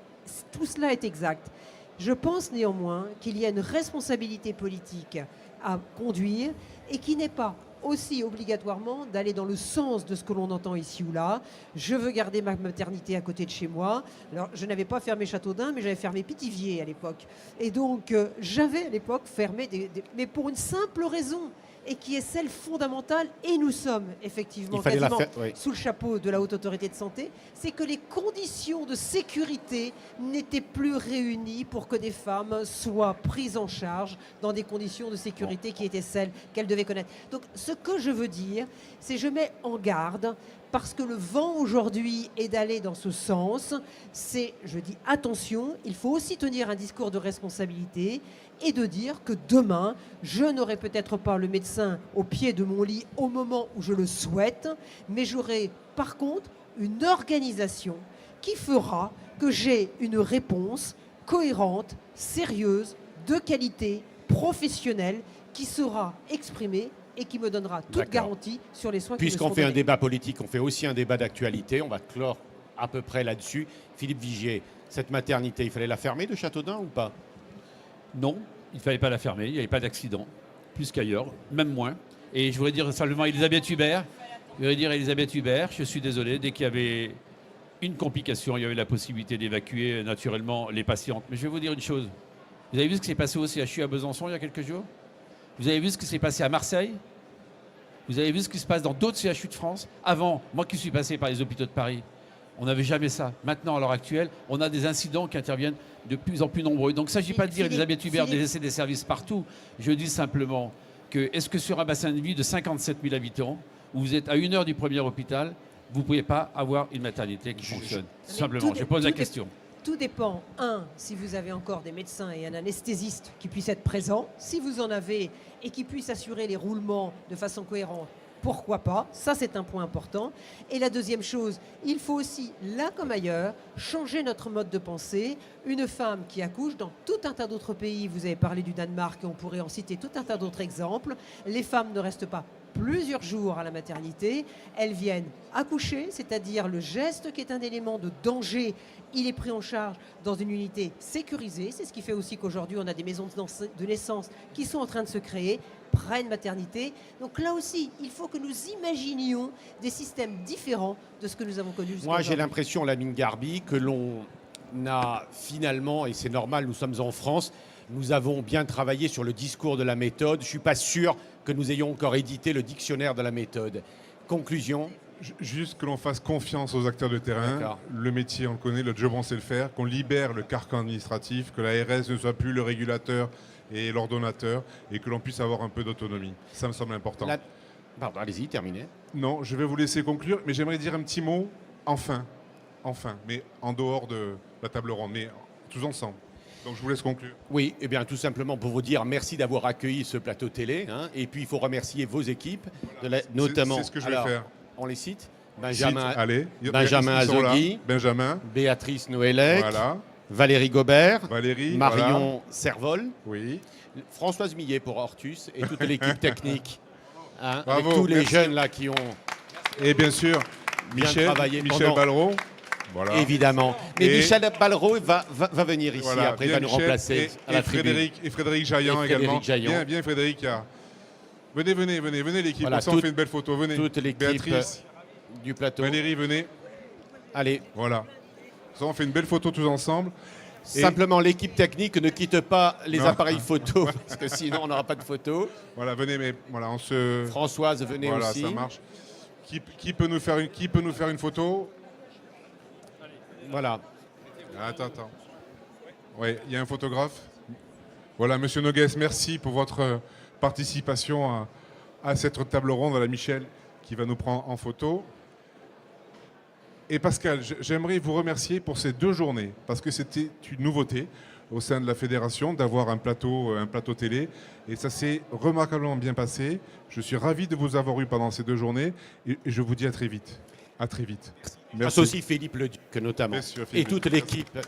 Tout cela est exact. Je pense néanmoins qu'il y a une responsabilité politique à conduire et qui n'est pas aussi obligatoirement d'aller dans le sens de ce que l'on entend ici ou là. Je veux garder ma maternité à côté de chez moi. Alors, je n'avais pas fermé Châteaudun, mais j'avais fermé Pithiviers à l'époque. Et donc, j'avais à l'époque fermé mais pour une simple raison, et qui est celle fondamentale, et nous sommes effectivement Il fallait la quasiment faire, oui. sous le chapeau de la Haute Autorité de Santé, c'est que les conditions de sécurité n'étaient plus réunies pour que des femmes soient prises en charge dans des conditions de sécurité qui étaient celles qu'elles devaient connaître. Donc ce que je veux dire, c'est je mets en garde parce que le vent aujourd'hui est d'aller dans ce sens. Je dis attention, il faut aussi tenir un discours de responsabilité et de dire que demain, je n'aurai peut-être pas le médecin au pied de mon lit au moment où je le souhaite, mais j'aurai par contre une organisation qui fera que j'ai une réponse cohérente, sérieuse, de qualité, professionnelle, qui sera exprimée et qui me donnera toute D'accord. garantie sur les soins qui me Puisqu'on seront fait un donnés. débat politique, on fait aussi un débat d'actualité. On va clore à peu près là-dessus. Philippe Vigier, cette maternité, il fallait la fermer de Châteaudun ou pas? Non, il ne fallait pas la fermer, il n'y avait pas d'accident, plus qu'ailleurs, même moins. Et je voudrais dire simplement Elisabeth Hubert, je suis désolé, dès qu'il y avait une complication, il y avait la possibilité d'évacuer naturellement les patientes. Mais je vais vous dire une chose, vous avez vu ce qui s'est passé au CHU à Besançon il y a quelques jours? Vous avez vu ce qui s'est passé à Marseille? Vous avez vu ce qui se passe dans d'autres CHU de France? Avant, moi qui suis passé par les hôpitaux de Paris, on n'avait jamais ça. Maintenant, à l'heure actuelle, on a des incidents qui interviennent de plus en plus nombreux. Donc, il ne s'agit pas de dire, Elisabeth Hubert, de laisser des services partout. Je dis simplement que, est-ce que sur un bassin de vie de 57 000 habitants, où vous êtes à 1 heure du premier hôpital, vous ne pouvez pas avoir une maternité qui fonctionne? Simplement, je pose la question. Tout dépend, si vous avez encore des médecins et un anesthésiste qui puissent être présents. Si vous en avez et qui puissent assurer les roulements de façon cohérente, pourquoi pas? Ça, c'est un point important. Et la deuxième chose, il faut aussi, là comme ailleurs, changer notre mode de pensée. Une femme qui accouche dans tout un tas d'autres pays, vous avez parlé du Danemark, et on pourrait en citer tout un tas d'autres exemples, les femmes ne restent pas plusieurs jours à la maternité, elles viennent accoucher, c'est-à-dire le geste qui est un élément de danger, il est pris en charge dans une unité sécurisée. C'est ce qui fait aussi qu'aujourd'hui on a des maisons de naissance qui sont en train de se créer, prennent maternité. Donc là aussi, il faut que nous imaginions des systèmes différents de ce que nous avons connu jusqu'à Moi, j'ai aujourd'hui. l'impression, Lamine Garbi, que l'on a finalement, et c'est normal, nous sommes en France, nous avons bien travaillé sur le discours de la méthode. Je ne suis pas sûr que nous ayons encore édité le dictionnaire de la méthode. Conclusion. Juste que l'on fasse confiance aux acteurs de terrain. D'accord. Le métier, on le connaît, le job, on sait le faire. Qu'on libère le carcan administratif, que l'ARS ne soit plus le régulateur et l'ordonnateur, et que l'on puisse avoir un peu d'autonomie. Ça me semble important. Pardon, allez-y, terminez. Non, je vais vous laisser conclure, mais j'aimerais dire un petit mot, enfin, mais en dehors de la table ronde, mais tous ensemble. Donc je vous laisse conclure. Oui, eh bien tout simplement pour vous dire merci d'avoir accueilli ce plateau télé. Et puis il faut remercier vos équipes, notamment. C'est ce que je vais faire. On les cite. Cite, Benjamin allez, Benjamin ils sont là. Azogui, Benjamin, Béatrice Noëlec, voilà. Valérie Gobert, Valérie, Marion Servol, oui. Françoise Millet pour Hortus et toute l'équipe technique. Avec Bravo, tous les merci. jeunes là qui ont Et bien sûr, bien Michel travaillé Michel pendant- Ballereau. Voilà. Évidemment. Mais Et- Michel Ballereau va venir ici, Voilà, après il bien va nous Michel, remplacer à la tribune. Et Frédéric Jaillant Et Frédéric également. Jaillant. Bien Frédéric. Venez l'équipe. Voilà, Comme ça, on fait une belle photo. Venez. toute l'équipe Béatrice, du plateau. Valérie, venez. Allez, Voilà. Ça, on fait une belle photo tous ensemble. Et- simplement l'équipe technique ne quitte pas les Non. appareils photo, parce que sinon on n'aura pas de photo. Voilà, venez, mais voilà, on se. Françoise, venez Voilà, aussi. ça marche. Qui peut nous faire une photo? Voilà. Attends. Oui, il y a un photographe. Voilà, Monsieur Noguès, merci pour votre participation à cette table ronde, à la Michel qui va nous prendre en photo. Et Pascal, j'aimerais vous remercier pour ces 2 journées, parce que c'était une nouveauté au sein de la fédération d'avoir un plateau télé. Et ça s'est remarquablement bien passé. Je suis ravi de vous avoir eu pendant ces 2 journées. Et je vous dis à très vite. À très vite. Merci aussi Philippe Leduc notamment. Bien sûr, Et Philippe. toute l'équipe